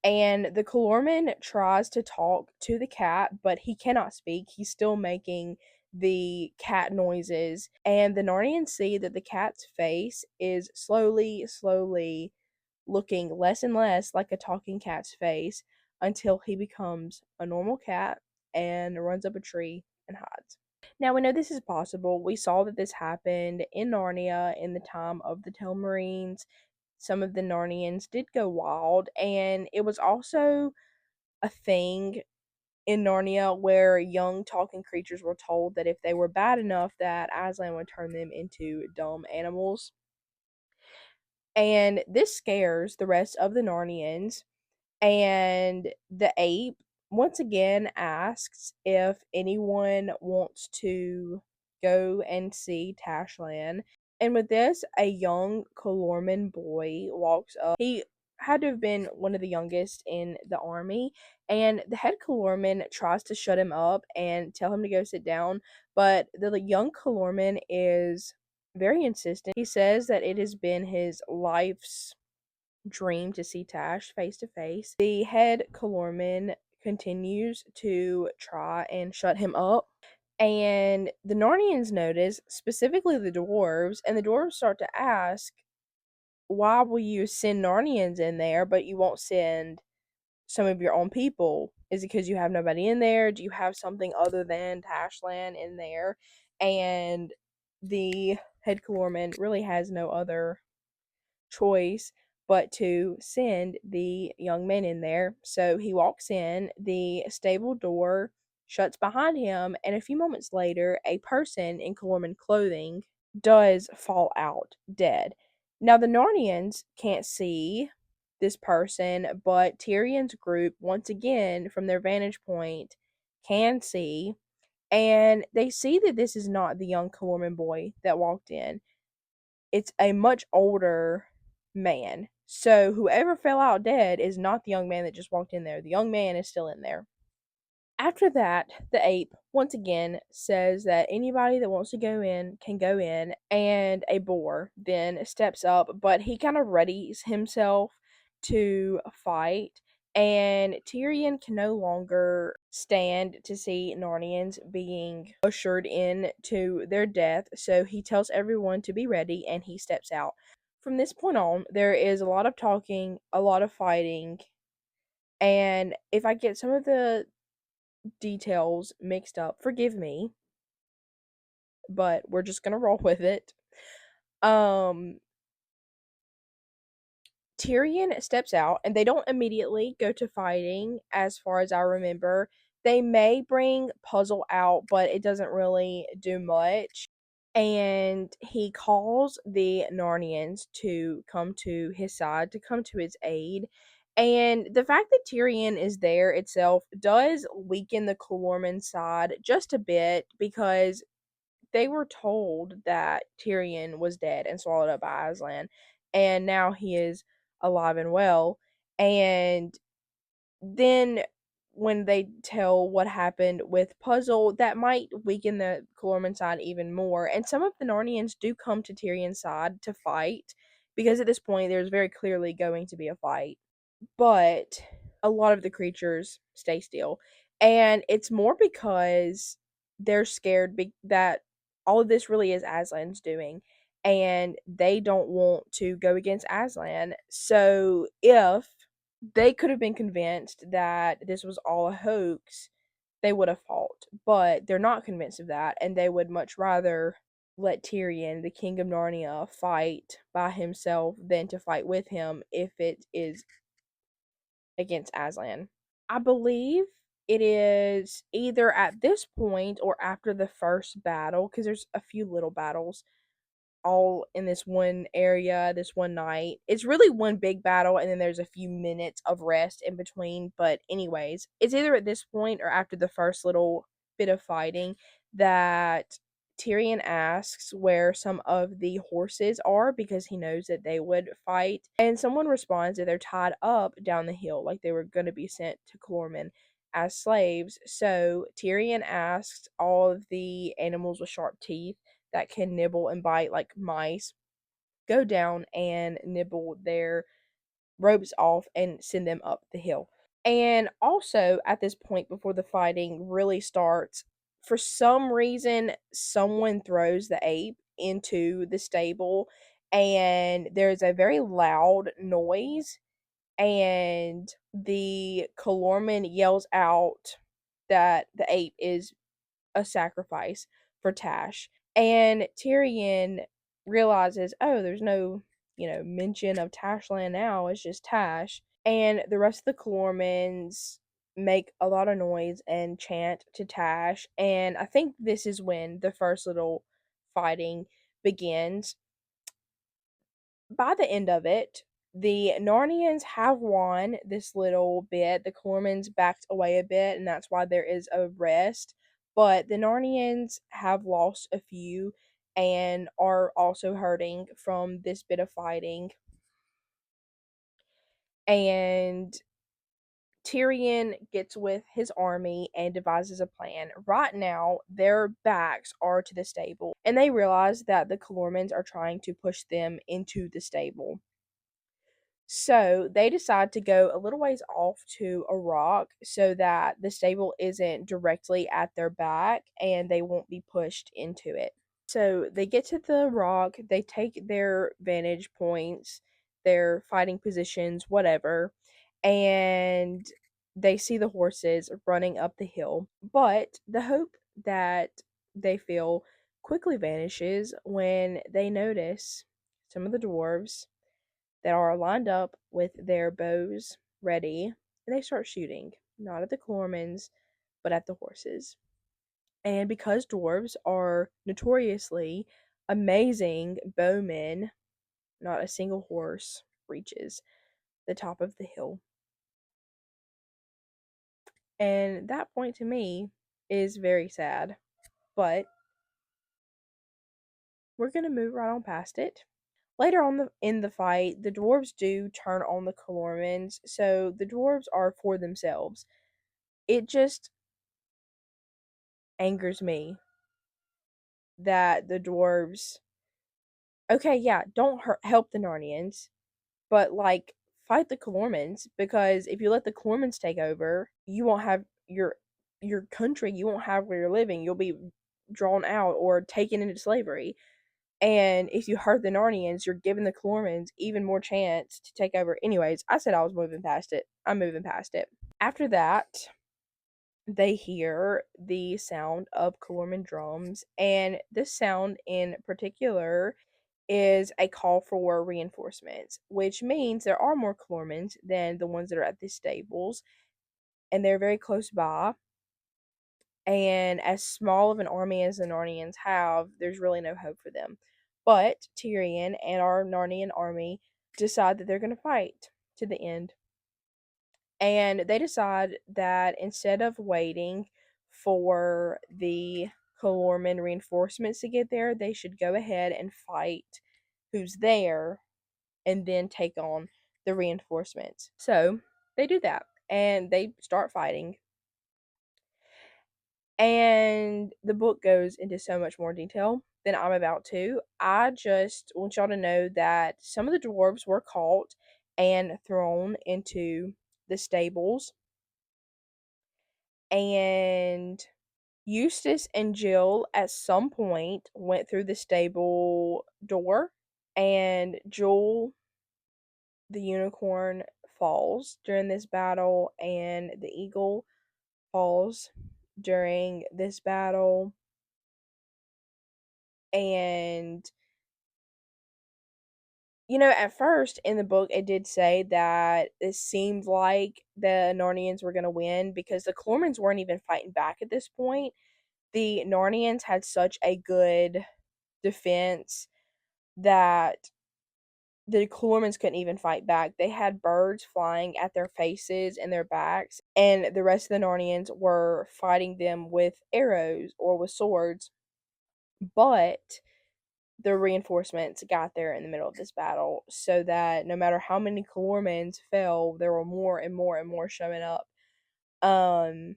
And the Calorman tries to talk to the cat, but he cannot speak. He's still making the cat noises. And the Narnians see that the cat's face is slowly looking less and less like a talking cat's face until he becomes a normal cat and runs up a tree and hides. Now we know this is possible. We saw that this happened in Narnia in the time of the Telmarines. Some of the Narnians did go wild, and it was also a thing in Narnia where young talking creatures were told that if they were bad enough that Aslan would turn them into dumb animals. And this scares the rest of the Narnians, and the ape once again asks if anyone wants to go and see Tashlan. And with this, a young Calorman boy walks up. He had to have been one of the youngest in the army, and the head Calorman tries to shut him up and tell him to go sit down, but the young Calorman is very insistent. He says that it has been his life's dream to see Tash face to face. The head Calorman continues to try and shut him up. And the Narnians notice, specifically the dwarves, and the dwarves start to ask, why will you send Narnians in there, but you won't send some of your own people? Is it because you have nobody in there? Do you have something other than Tashlan in there? And the head Calorman really has no other choice but to send the young men in there. So he walks in, the stable door shuts behind him, and a few moments later, a person in Calorman clothing does fall out dead. Now, the Narnians can't see this person, but Tyrion's group, once again, from their vantage point, can see, and they see that this is not the young Calorman boy that walked in. It's a much older man. So whoever fell out dead is not the young man that just walked in there. The young man is still in there. After that, the ape once again says that anybody that wants to go in can go in, and a boar then steps up, but he kind of readies himself to fight. And Tyrion can no longer stand to see Narnians being ushered in to their death, so he tells everyone to be ready and he steps out. From this point on, there is a lot of talking, a lot of fighting, and if I get some of the details mixed up, forgive me, but we're just gonna roll with it. Um, Tyrion steps out, and they don't immediately go to fighting, as far as I remember. They may bring Puzzle out, but it doesn't really do much. And he calls the Narnians to come to his side, to come to his aid. And the fact that Tyrion is there itself does weaken the Calorman side just a bit, because they were told that Tyrion was dead and swallowed up by Aslan, and now he is alive and well. And then when they tell what happened with Puzzle, that might weaken the Calorman side even more. And some of the Narnians do come to Tyrion's side to fight, because at this point there's very clearly going to be a fight. But a lot of the creatures stay still. And it's more because they're scared that all of this really is Aslan's doing. And they don't want to go against Aslan. So if they could have been convinced that this was all a hoax, they would have fought. But they're not convinced of that, and they would much rather let Tyrion, the King of Narnia, fight by himself than to fight with him if it is against Aslan. I believe it is either at this point or after the first battle, because there's a few little battles all in this one area, this one night. It's really one big battle, and then there's a few minutes of rest in between. But, anyways, it's either at this point or after the first little bit of fighting that Tyrion asks where some of the horses are because he knows that they would fight. And someone responds that they're tied up down the hill, like they were going to be sent to Clormen as slaves. So Tyrion asks all of the animals with sharp teeth that can nibble and bite like mice go down and nibble their ropes off and send them up the hill. And also, at this point, before the fighting really starts, for some reason, someone throws the ape into the stable, and there's a very loud noise. And the Calorman yells out that the ape is a sacrifice for Tash. And Tyrion realizes, oh, there's no, mention of Tashland now. It's just Tash. And the rest of the Calormans make a lot of noise and chant to Tash. And I think this is when the first little fighting begins. By the end of it, the Narnians have won this little bit. The Calormans backed away a bit, and that's why there is a rest. But the Narnians have lost a few and are also hurting from this bit of fighting. And Tyrion gets with his army and devises a plan. Right now, their backs are to the stable, and they realize that the Calormans are trying to push them into the stable. So they decide to go a little ways off to a rock so that the stable isn't directly at their back and they won't be pushed into it. So they get to the rock, they take their vantage points, their fighting positions, whatever, and they see the horses running up the hill. But the hope that they feel quickly vanishes when they notice some of the dwarves that are lined up with their bows ready, and they start shooting, not at the Calormans, but at the horses. And because dwarves are notoriously amazing bowmen, not a single horse reaches the top of the hill. And that point to me is very sad, but we're going to move right on past it. Later on in the fight, the dwarves do turn on the Calormans, so the dwarves are for themselves. It just angers me that the dwarves, okay, yeah, don't help the Narnians, but like fight the Calormans, because if you let the Calormans take over, you won't have your country, you won't have where you're living. You'll be drawn out or taken into slavery. And if you hurt the Narnians, you're giving the Calormans even more chance to take over. Anyways, I said I was moving past it. I'm moving past it. After that, they hear the sound of Calorman drums, and this sound in particular is a call for reinforcements, which means there are more Calormans than the ones that are at the stables, and they're very close by. And as small of an army as the Narnians have, there's really no hope for them. But Tyrion and our Narnian army decide that they're going to fight to the end. And they decide that instead of waiting for the Calorman reinforcements to get there, they should go ahead and fight who's there and then take on the reinforcements. So they do that and they start fighting. And the book goes into so much more detail than I'm about to. I just want y'all to know that some of the dwarves were caught and thrown into the stables. And Eustace and Jill at some point went through the stable door, and Jewel the unicorn falls during this battle, and the eagle falls during this battle. And at first in the book, it did say that it seemed like the Narnians were going to win because the Clormans weren't even fighting back at this point. The Narnians had such a good defense that the Clormans couldn't even fight back. They had birds flying at their faces and their backs, and the rest of the Narnians were fighting them with arrows or with swords. But the reinforcements got there in the middle of this battle, so that no matter how many Clormans fell, there were more and more and more showing up. Um,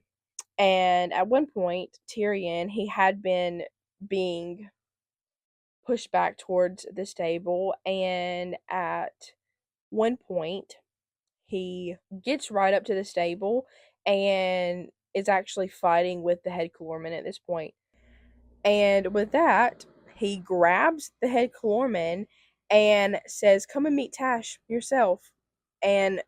and at one point, Tyrion, he had been being pushed back towards the stable, and at one point, he gets right up to the stable and is actually fighting with the head Clorman at this point. And with that, he grabs the head Clorman and says, "Come and meet Tash yourself," and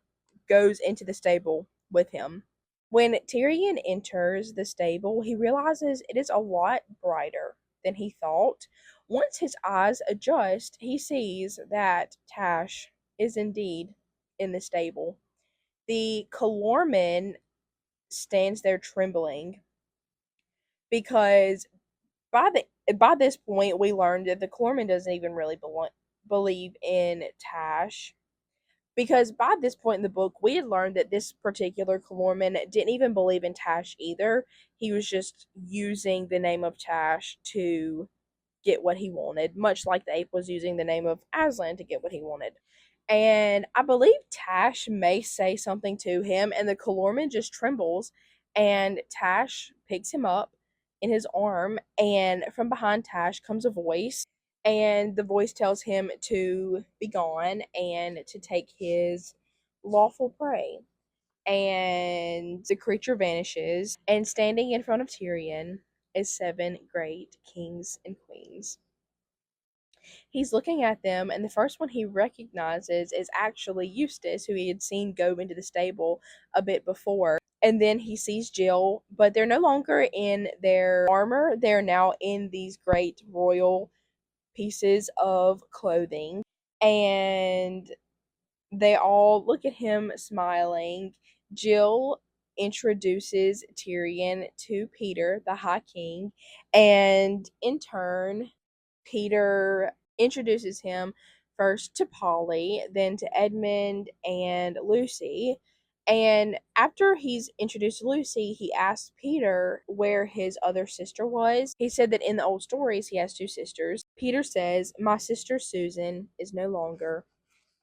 goes into the stable with him. When Tyrion enters the stable, he realizes it is a lot brighter than he thought. Once his eyes adjust, he sees that Tash is indeed in the stable. The Clorman stands there trembling because by this point we learned that the Clorman doesn't even really believe in Tash, because by this point in the book we had learned that this particular Clorman didn't even believe in Tash either. He was just using the name of Tash to get what he wanted, much like the ape was using the name of Aslan to get what he wanted. And I believe Tash may say something to him, and the Clorman just trembles, and Tash picks him up in his arm, and from behind Tash comes a voice, and the voice tells him to be gone and to take his lawful prey. And the creature vanishes, and standing in front of Tyrion is 7 great kings and queens. He's looking at them, and the first one he recognizes is actually Eustace, who he had seen go into the stable a bit before. And then he sees Jill, but they're no longer in their armor. They're now in these great royal pieces of clothing. And they all look at him smiling. Jill introduces Tyrion to Peter, the High King, and in turn, Peter introduces him first to Polly, then to Edmund and Lucy. And after he's introduced Lucy, he asks Peter where his other sister was. He said that in the old stories he has 2 sisters. Peter says, "My sister Susan is no longer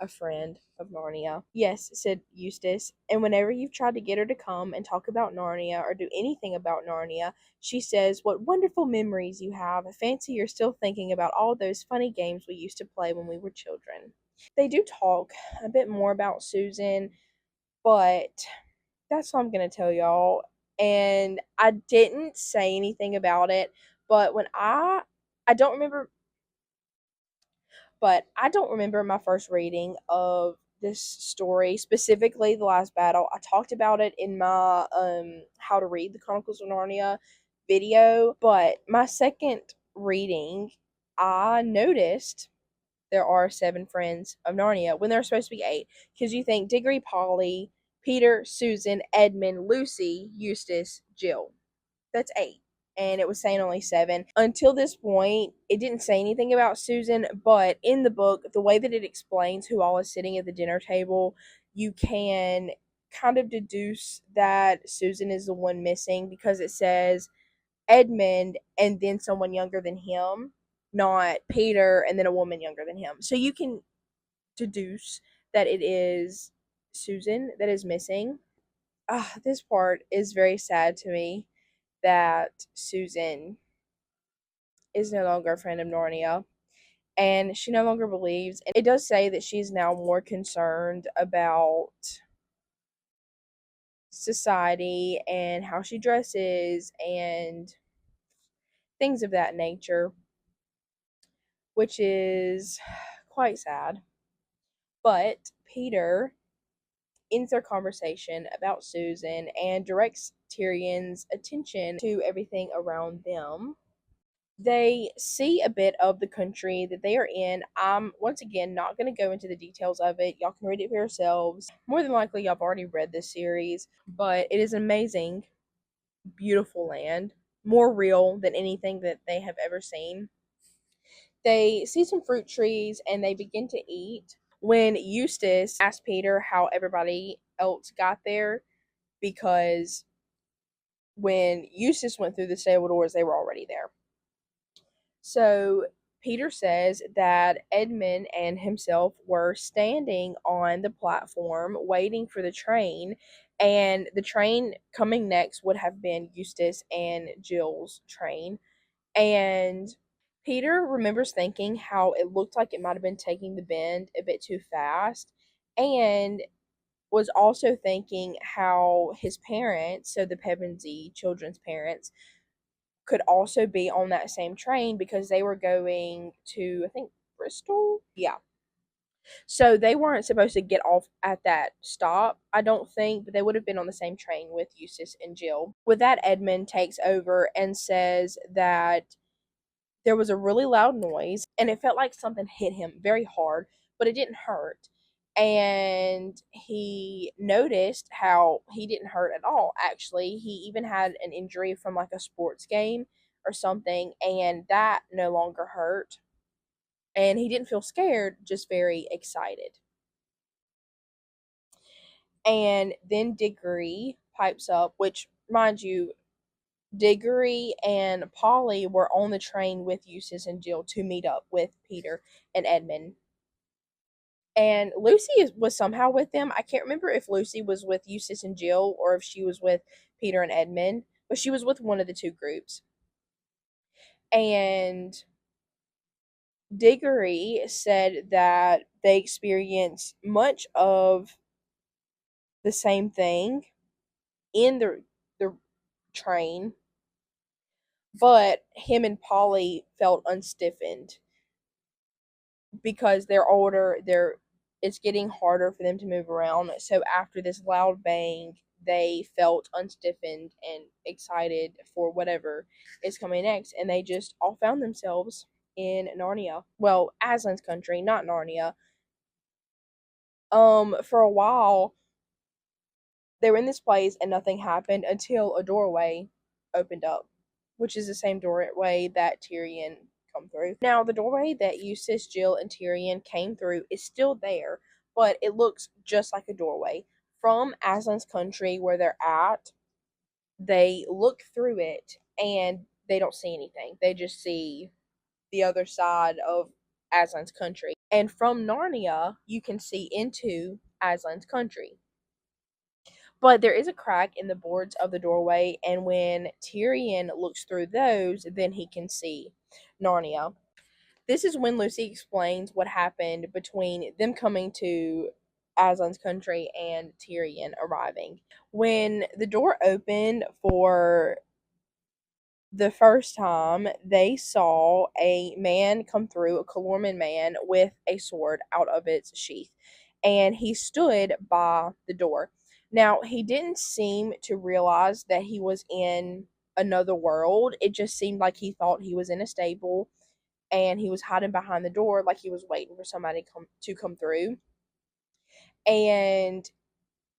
a friend of Narnia." "Yes," said Eustace, "and whenever you've tried to get her to come and talk about Narnia or do anything about Narnia, she says, 'What wonderful memories you have. Fancy you're still thinking about all those funny games we used to play when we were children.'" They do talk a bit more about Susan, but that's all I'm going to tell y'all. And I didn't say anything about it, but I don't remember I don't remember my first reading of this story, specifically the last battle. I talked about it in my how to read the Chronicles of Narnia video, but my second reading, I noticed there are 7 friends of Narnia when there are supposed to be 8. Because you think Diggory, Polly, Peter, Susan, Edmund, Lucy, Eustace, Jill. That's 8. And it was saying only 7. Until this point, it didn't say anything about Susan, but in the book, the way that it explains who all is sitting at the dinner table, you can kind of deduce that Susan is the one missing, because it says Edmund and then someone younger than him, not Peter and then a woman younger than him. So you can deduce that it is Susan that is missing. This part is very sad to me, that Susan is no longer a friend of Narnia, and she no longer believes. And it does say that she's now more concerned about society and how she dresses and things of that nature, which is quite sad. But Peter ends their conversation about Susan and directs Tyrion's attention to everything around them. They see a bit of the country that they are in. I'm once again not going to go into the details of it. Y'all can read it for yourselves. More than likely, y'all have already read this series, but it is an amazing, beautiful land, more real than anything that they have ever seen. They see some fruit trees and they begin to eat. When Eustace asked Peter how everybody else got there, because when Eustace went through the stable doors, they were already there. So Peter says that Edmund and himself were standing on the platform waiting for the train, and the train coming next would have been Eustace and Jill's train. And Peter remembers thinking how it looked like it might have been taking the bend a bit too fast, and was also thinking how his parents, so the Pevensey children's parents, could also be on that same train because they were going to, I think, Bristol? Yeah. So they weren't supposed to get off at that stop, I don't think, but they would have been on the same train with Eustace and Jill. With that, Edmund takes over and says that there was a really loud noise and it felt like something hit him very hard, but it didn't hurt. And he noticed how he didn't hurt at all, actually. He even had an injury from like a sports game or something, and that no longer hurt. And he didn't feel scared, just very excited. And then Diggory pipes up, which, mind you, Diggory and Polly were on the train with Eustace and Jill to meet up with Peter and Edmund. And Lucy was somehow with them. I can't remember if Lucy was with Eustace and Jill or if she was with Peter and Edmund, but she was with one of the two groups. And Diggory said that they experienced much of the same thing in the train, but him and Polly felt unstiffened because they're older. It's getting harder for them to move around. So after this loud bang, they felt unstiffened and excited for whatever is coming next, and they just all found themselves in Narnia. Well, Aslan's country, not Narnia. For a while, they were in this place and nothing happened until a doorway opened up, which is the same doorway that Tyrion come through. Now, the doorway that Eustace, Jill, and Tyrion came through is still there, but it looks just like a doorway. From Aslan's country, where they're at, they look through it and they don't see anything. They just see the other side of Aslan's country. And from Narnia, you can see into Aslan's country. But there is a crack in the boards of the doorway, and when Tyrion looks through those, then he can see Narnia. This is when Lucy explains what happened between them coming to Aslan's country and Tyrion arriving. When the door opened for the first time, they saw a man come through, a Calorman man with a sword out of its sheath, and he stood by the door. Now, he didn't seem to realize that he was in another world. It just seemed like he thought he was in a stable and he was hiding behind the door like he was waiting for somebody to come through. And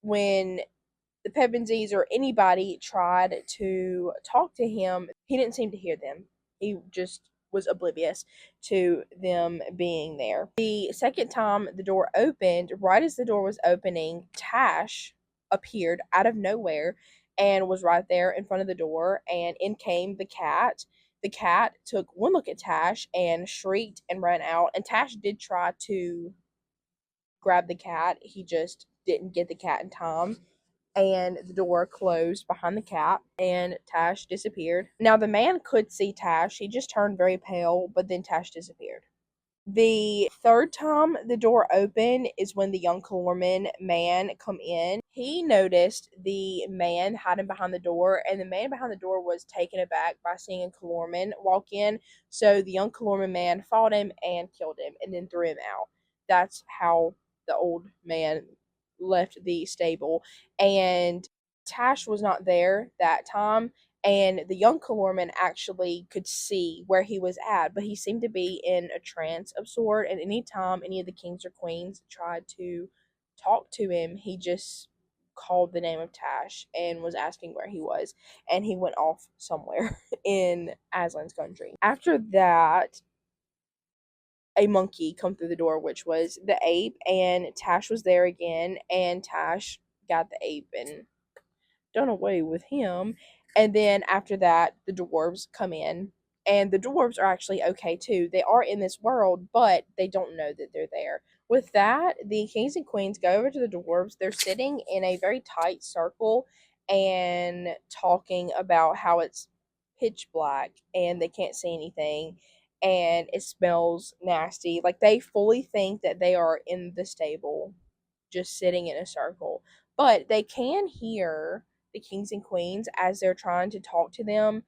when the Pevensies or anybody tried to talk to him, he didn't seem to hear them. He just was oblivious to them being there. The second time the door opened, right as the door was opening, Tash appeared out of nowhere and was right there in front of the door, and in came the cat. The cat took one look at Tash and shrieked and ran out, and Tash did try to grab the cat. He just didn't get the cat in time, and the door closed behind the cat, and Tash disappeared. Now, the man could see Tash. He just turned very pale, but then Tash disappeared. The third time the door opened is when the young Calorman man come in. He noticed the man hiding behind the door, and the man behind the door was taken aback by seeing a Calorman walk in. So the young Calorman man fought him and killed him, and then threw him out. That's how the old man left the stable. And Tash was not there that time, and the young Calorman actually could see where he was at, but he seemed to be in a trance of sort. And anytime any of the kings or queens tried to talk to him, he just called the name of Tash and was asking where he was, and he went off somewhere in Aslan's country. After that, a monkey come through the door, which was the ape, and Tash was there again, and Tash got the ape and done away with him. And then after that, the dwarves come in. And the dwarves are actually okay too. They are in this world, but they don't know that they're there. With that, the kings and queens go over to the dwarves. They're sitting in a very tight circle and talking about how it's pitch black and they can't see anything and it smells nasty. Like they fully think that they are in the stable just sitting in a circle. But they can hear the kings and queens as they're trying to talk to them.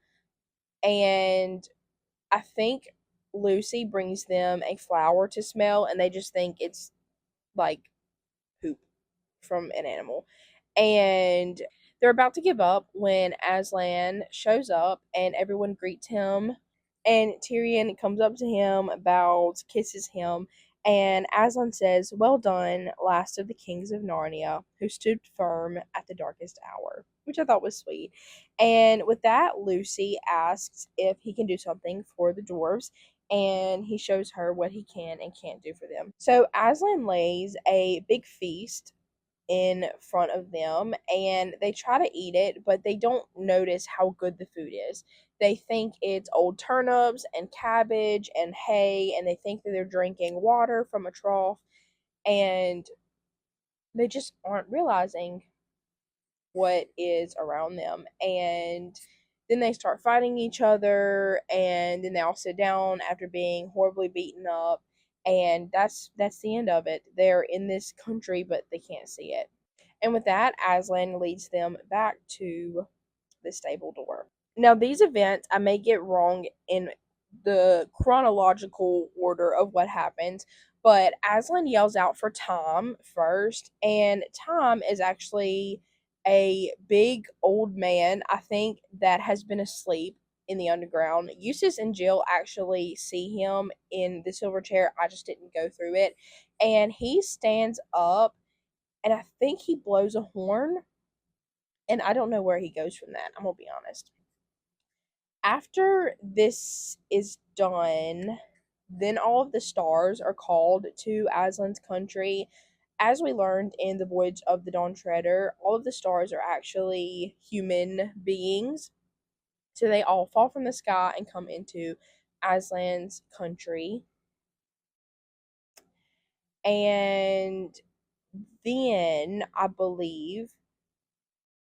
And I think Lucy brings them a flower to smell, and they just think it's like poop from an animal. And they're about to give up when Aslan shows up and everyone greets him. And Tyrion comes up to him, bows, kisses him, and Aslan says, "Well done, last of the kings of Narnia, who stood firm at the darkest hour," which I thought was sweet. And with that, Lucy asks if he can do something for the dwarves, and he shows her what he can and can't do for them. So Aslan lays a big feast in front of them and they try to eat it, but they don't notice how good the food is. They think it's old turnips and cabbage and hay, and they think that they're drinking water from a trough, and they just aren't realizing what is around them. And then they start fighting each other, and then they all sit down after being horribly beaten up, and that's the end of it. They're in this country, but they can't see it. And with that, Aslan leads them back to the stable door. Now, these events I may get wrong in the chronological order of what happens, but Aslan yells out for Tom first, and Tom is actually a big old man, I think, that has been asleep in the underground. Eustace and Jill actually see him in the silver chair. I just didn't go through it. And he stands up and I think he blows a horn, and I don't know where he goes from that. I'm gonna be honest. After this is done, then all of the stars are called to Aslan's country. As we learned in the Voyage of the Dawn Treader, all of the stars are actually human beings. So they all fall from the sky and come into Aslan's country. And then I believe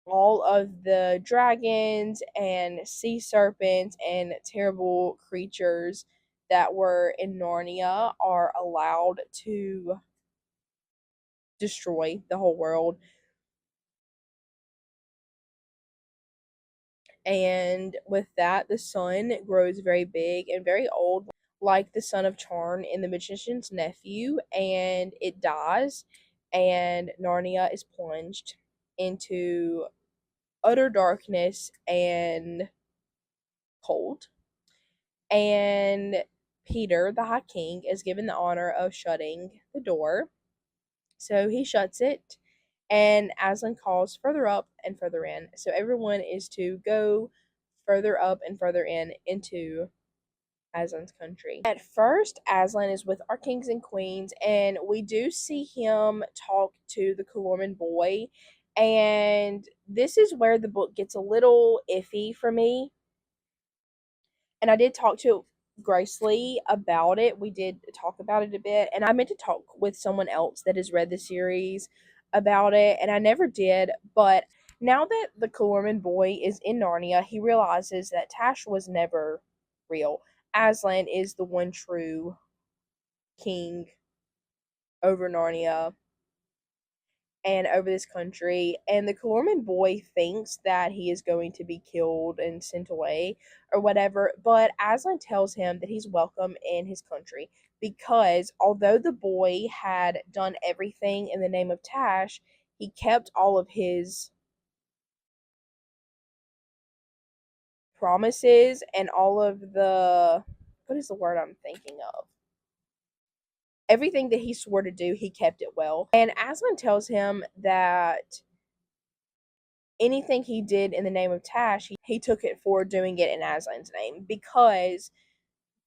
all of the dragons and sea serpents and terrible creatures that were in Narnia are allowed to destroy the whole world. And with that, the sun grows very big and very old, like the son of Charn in The Magician's Nephew, and it dies, and Narnia is plunged into utter darkness and cold. And Peter, the High King, is given the honor of shutting the door. So he shuts it, and Aslan calls further up and further in. So everyone is to go further up and further in into Aslan's country. At first, Aslan is with our kings and queens, and we do see him talk to the Calorman boy. And this is where the book gets a little iffy for me, and I did talk to Grace Lee about it. We did talk about it a bit, and I meant to talk with someone else that has read the series about it, and I never did. But now that the Calorman boy is in Narnia, he realizes that Tash was never real. Aslan is the one true king over Narnia and over this country. And the Calorman boy thinks that he is going to be killed and sent away or whatever. But Aslan tells him that he's welcome in his country because although the boy had done everything in the name of Tash, he kept all of his promises and all of the, what is the word I'm thinking of? Everything that he swore to do, he kept it well. And Aslan tells him that anything he did in the name of Tash, he took it for doing it in Aslan's name, because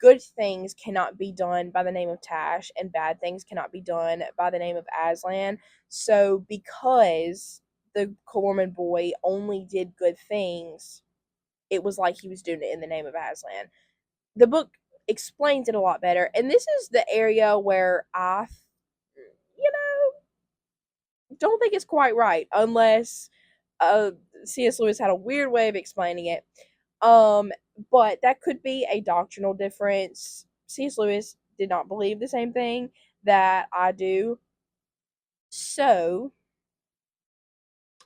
good things cannot be done by the name of Tash and bad things cannot be done by the name of Aslan. So because the Calormen boy only did good things, it was like he was doing it in the name of Aslan. The book explains it a lot better, and this is the area where you don't think it's quite right, unless uh, C.S. Lewis had a weird way of explaining it. Um, but that could be a doctrinal difference. C.S. Lewis did not believe the same thing that I do. So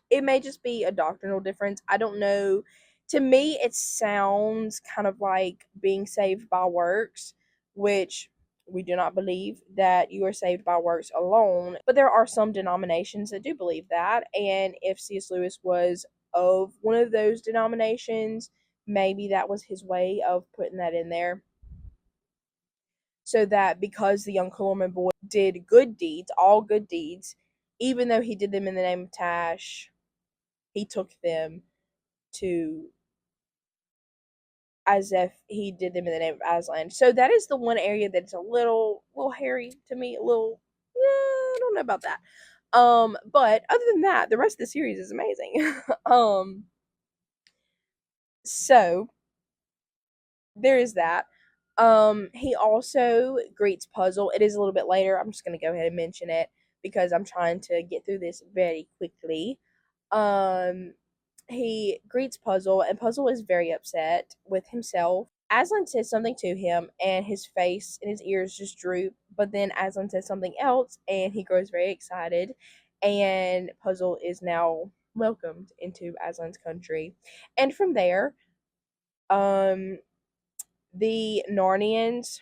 it may just be a doctrinal difference. I don't know. To me, it sounds kind of like being saved by works, which we do not believe that you are saved by works alone. But there are some denominations that do believe that. And if C.S. Lewis was of one of those denominations, maybe that was his way of putting that in there. So that because the young Calormen boy did good deeds, all good deeds, even though he did them in the name of Tash, he took them to as if he did them in the name of Aslan. So that is the one area that's a little hairy to me, a little, yeah, I don't know about that. But other than that, the rest of the series is amazing. So there is that. He also greets Puzzle. It is a little bit later. I'm just gonna go ahead and mention it because I'm trying to get through this very quickly. Um, he greets Puzzle, and Puzzle is very upset with himself. Aslan says something to him, and his face and his ears just droop. But then Aslan says something else, and he grows very excited. And Puzzle is now welcomed into Aslan's country. And from there, um, the Narnians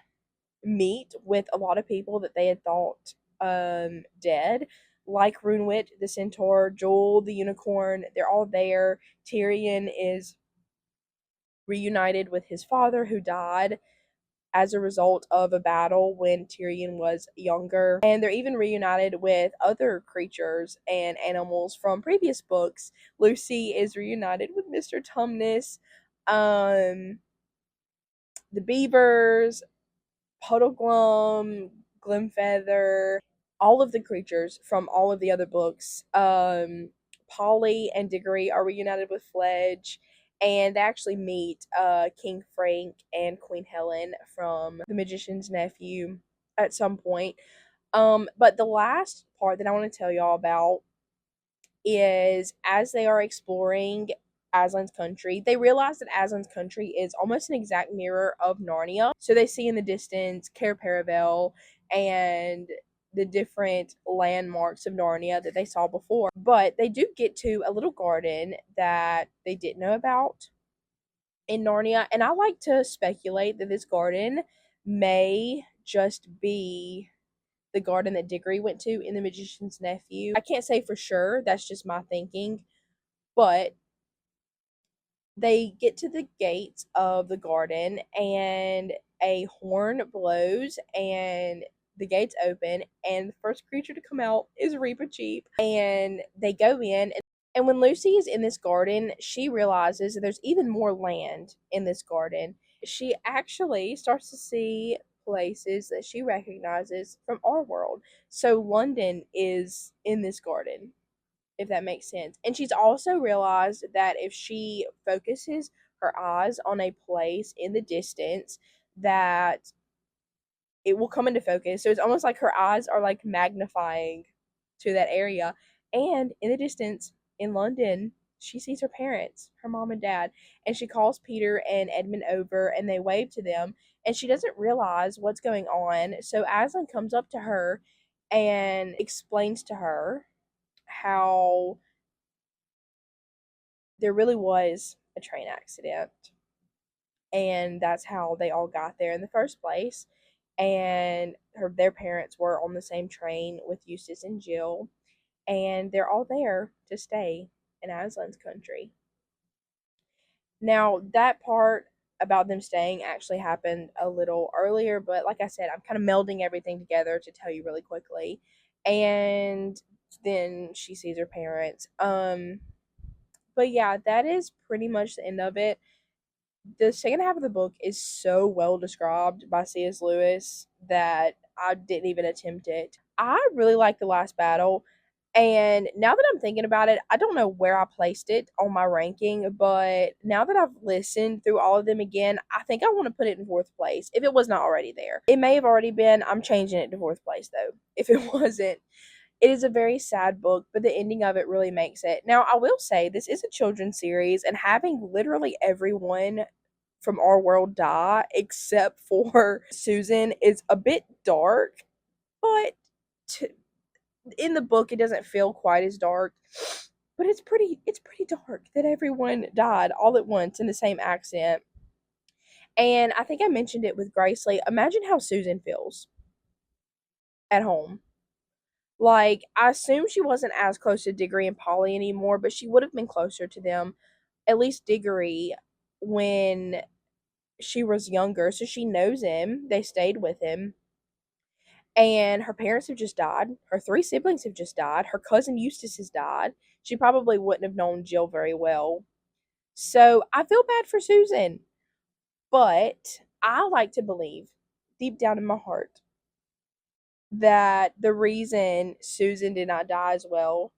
meet with a lot of people that they had thought dead, like Runewit the centaur, Joel the unicorn. They're all there. Tyrion is reunited with his father, who died as a result of a battle when Tyrion was younger. And they're even reunited with other creatures and animals from previous books. Lucy is reunited with Mr. Tumnus. The beavers, Puddleglum, Glimfeather, all of the creatures from all of the other books. Polly and Diggory are reunited with Fledge, and they actually meet King Frank and Queen Helen from The Magician's Nephew at some point. But the last part that I want to tell y'all about is as they are exploring Aslan's country, they realize that Aslan's country is almost an exact mirror of Narnia. So they see in the distance Cair Paravel and the different landmarks of Narnia that they saw before. But they do get to a little garden that they didn't know about in Narnia. And I like to speculate that this garden may just be the garden that Diggory went to in The Magician's Nephew. I can't say for sure, that's just my thinking, but they get to the gates of the garden and a horn blows and the gates open, and the first creature to come out is Reepicheep, and they go in. And when Lucy is in this garden, she realizes that there's even more land in this garden. She actually starts to see places that she recognizes from our world. So London is in this garden, if that makes sense. And she's also realized that if she focuses her eyes on a place in the distance, that it will come into focus. So it's almost like her eyes are like magnifying to that area. And in the distance in London, she sees her parents, her mom and dad, and she calls Peter and Edmund over and they wave to them, and she doesn't realize what's going on. So Aslan comes up to her and explains to her how there really was a train accident, and that's how they all got there in the first place. And their parents were on the same train with Eustace and Jill, and they're all there to stay in Aslan's country. Now, that part about them staying actually happened a little earlier, but like I said, I'm kind of melding everything together to tell you really quickly. And then she sees her parents. But yeah, that is pretty much the end of it. The second half of the book is so well described by C.S. Lewis that I didn't even attempt it. I really like the last battle. And now that I'm thinking about it, I don't know where I placed it on my ranking, but now that I've listened through all of them again, I think I want to put it in fourth place if it was not already there. It may have already been. I'm changing it to fourth place though, if it wasn't. It is a very sad book, but the ending of it really makes it. Now, I will say this is a children's series, and having literally everyone from our world die except for Susan is a bit dark, but to, in the book it doesn't feel quite as dark. But it's pretty dark that everyone died all at once in the same accident. And I think I mentioned it with Gracely. Imagine how Susan feels at home. Like, I assume she wasn't as close to Diggory and Polly anymore, but she would have been closer to them, at least Diggory, when she was younger. So she knows him. They stayed with him. And her parents have just died. Her three siblings have just died. Her cousin Eustace has died. She probably wouldn't have known Jill very well. So I feel bad for Susan. But I like to believe, deep down in my heart, that the reason Susan did not die as well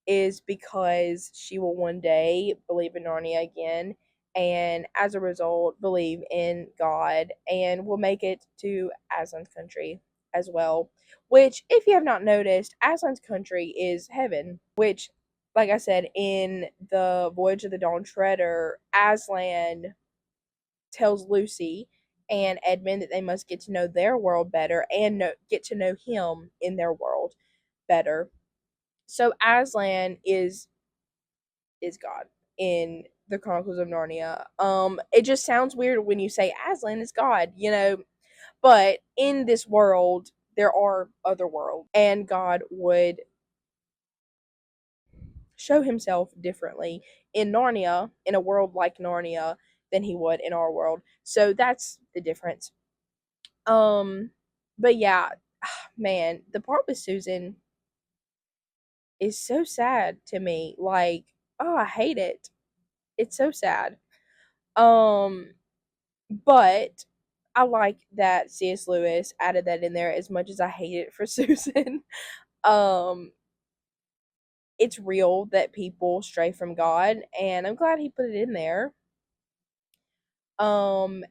is because she will one day believe in Narnia again, and as a result believe in God, and will make it to Aslan's country as well. Which, if you have not noticed, Aslan's country is heaven. Which, like I said, in the Voyage of the Dawn Treader, Aslan tells Lucy and Edmund that they must get to know their world better and get to know him in their world better. So Aslan is God in the Chronicles of Narnia. It just sounds weird when you say Aslan is God, but in this world there are other worlds, and God would show himself differently in Narnia, in a world like Narnia, than he would in our world. So that's the difference. Um, but yeah, man, the part with Susan is so sad to me. Like, oh, I hate it. It's so sad. Um, but I like that C.S. Lewis added that in there as much as I hate it for Susan. um, it's real that people stray from God, and I'm glad he put it in there.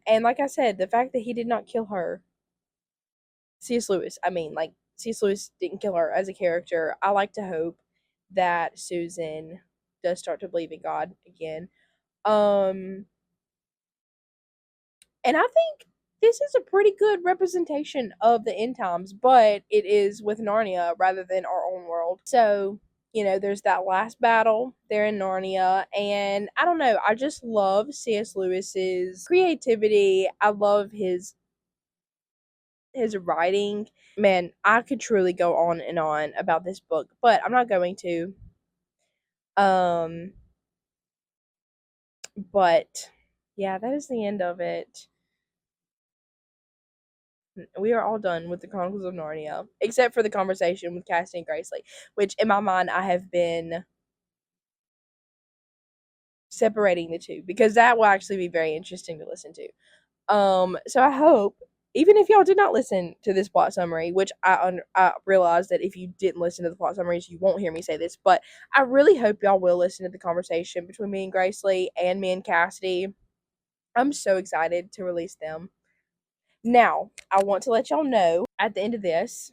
And like I said, the fact that he did not kill her, C.S. Lewis, I mean, like, C.S. Lewis didn't kill her as a character. I like to hope that Susan does start to believe in God again. Um, And I think this is a pretty good representation of the end times, but it is with Narnia rather than our own world. So, there's that last battle there in Narnia, and I don't know, I just love C.S. Lewis's creativity. I love his writing. Man, I could truly go on and on about this book, but I'm not going to. Um, but yeah, that is the end of it. We are all done with the Chronicles of Narnia, except for the conversation with Cassie and Gracely, which in my mind I have been separating the two because that will actually be very interesting to listen to. So I hope, even if y'all did not listen to this plot summary, which I realize that if you didn't listen to the plot summaries, you won't hear me say this, but I really hope y'all will listen to the conversation between me and Gracely and me and Cassidy. I'm so excited to release them. Now, I want to let y'all know at the end of this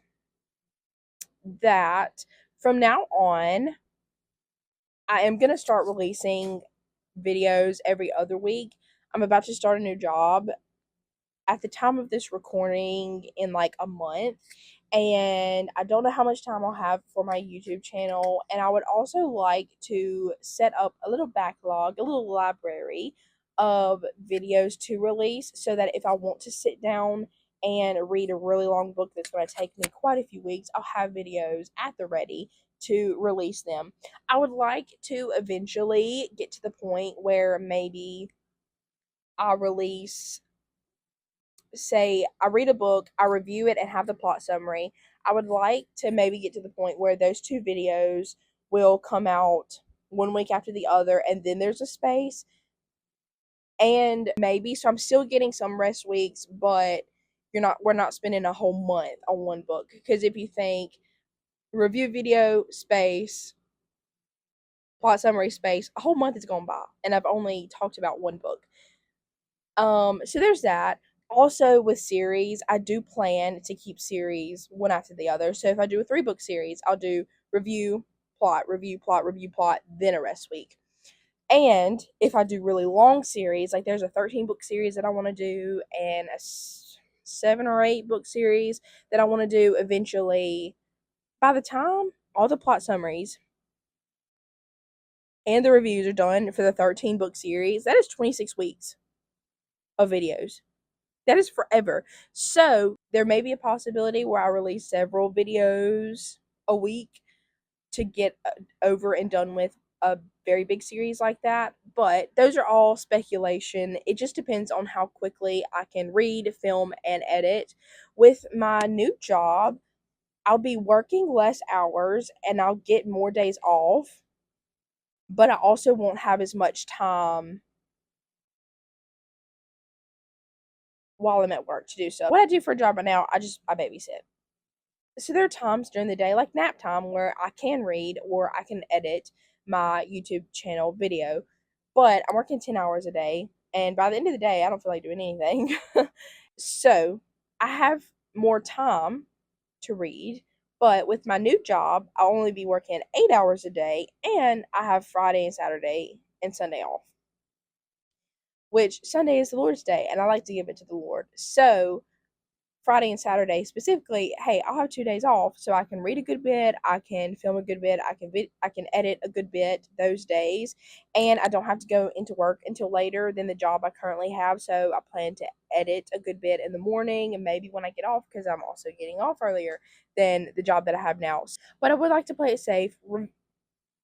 that from now on, I am going to start releasing videos every other week. I'm about to start a new job at the time of this recording in like a month. And I don't know how much time I'll have for my YouTube channel. And I would also like to set up a little backlog, a little library of videos to release so that if I want to sit down and read a really long book that's going to take me quite a few weeks, I'll have videos at the ready to release them. I would like to eventually get to the point where maybe I release, say, I read a book, I review it, and have the plot summary. I would like to maybe get to the point where those two videos will come out one week after the other, and then there's a space. And maybe, so I'm still getting some rest weeks, but we're not spending a whole month on one book. Because if you think review video, space, plot summary, space, a whole month is gone by, and I've only talked about one book. So there's that. Also, with series, I do plan to keep series one after the other. So if I do a 3-book series, I'll do review, plot, review, plot, review, plot, then a rest week. And if I do really long series, like there's a 13-book series that I want to do, and a 7 or 8-book series that I want to do eventually, by the time all the plot summaries and the reviews are done for the 13-book series, that is 26 weeks of videos. That is forever. So there may be a possibility where I release several videos a week to get over and done with a very big series like that. But those are all speculation. It just depends on how quickly I can read, film, and edit. With my new job, I'll be working less hours and I'll get more days off, but I also won't have as much time while I'm at work to do so. What I do for a job right now, I babysit. So there are times during the day, like nap time, where I can read or I can edit my YouTube channel video. But I'm working 10 hours a day, and by the end of the day, I don't feel like doing anything. So I have more time to read, but with my new job, I'll only be working 8 hours a day, and I have Friday and Saturday and Sunday off, which Sunday is the Lord's Day, and I like to give it to the Lord. So Friday and Saturday specifically, hey, I'll have 2 days off, so I can read a good bit, I can film a good bit, I can edit a good bit those days, and I don't have to go into work until later than the job I currently have. So I plan to edit a good bit in the morning, and maybe when I get off, because I'm also getting off earlier than the job that I have now. But I would like to play it safe,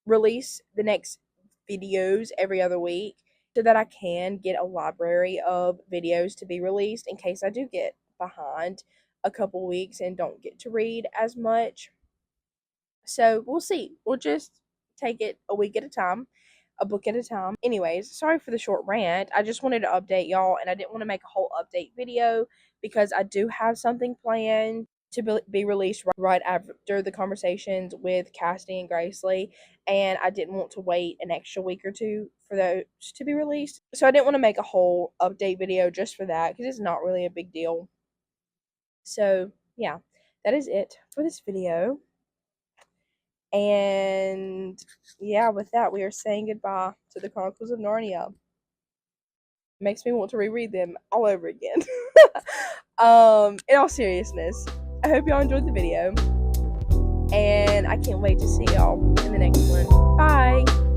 release the next videos every other week, so that I can get a library of videos to be released in case I do get behind a couple weeks and don't get to read as much. So we'll see. We'll just take it a week at a time, a book at a time. Anyways, sorry for the short rant. I just wanted to update y'all, and I didn't want to make a whole update video because I do have something planned to be released right after the conversations with Cassidy and Grace Lee, and I didn't want to wait an extra week or two for those to be released. So I didn't want to make a whole update video just for that because it's not really a big deal. So yeah, that is it for this video. And yeah, with that, we are saying goodbye to the Chronicles of Narnia. Makes me want to reread them all over again. In all seriousness, I hope y'all enjoyed the video, and I can't wait to see y'all in the next one. Bye!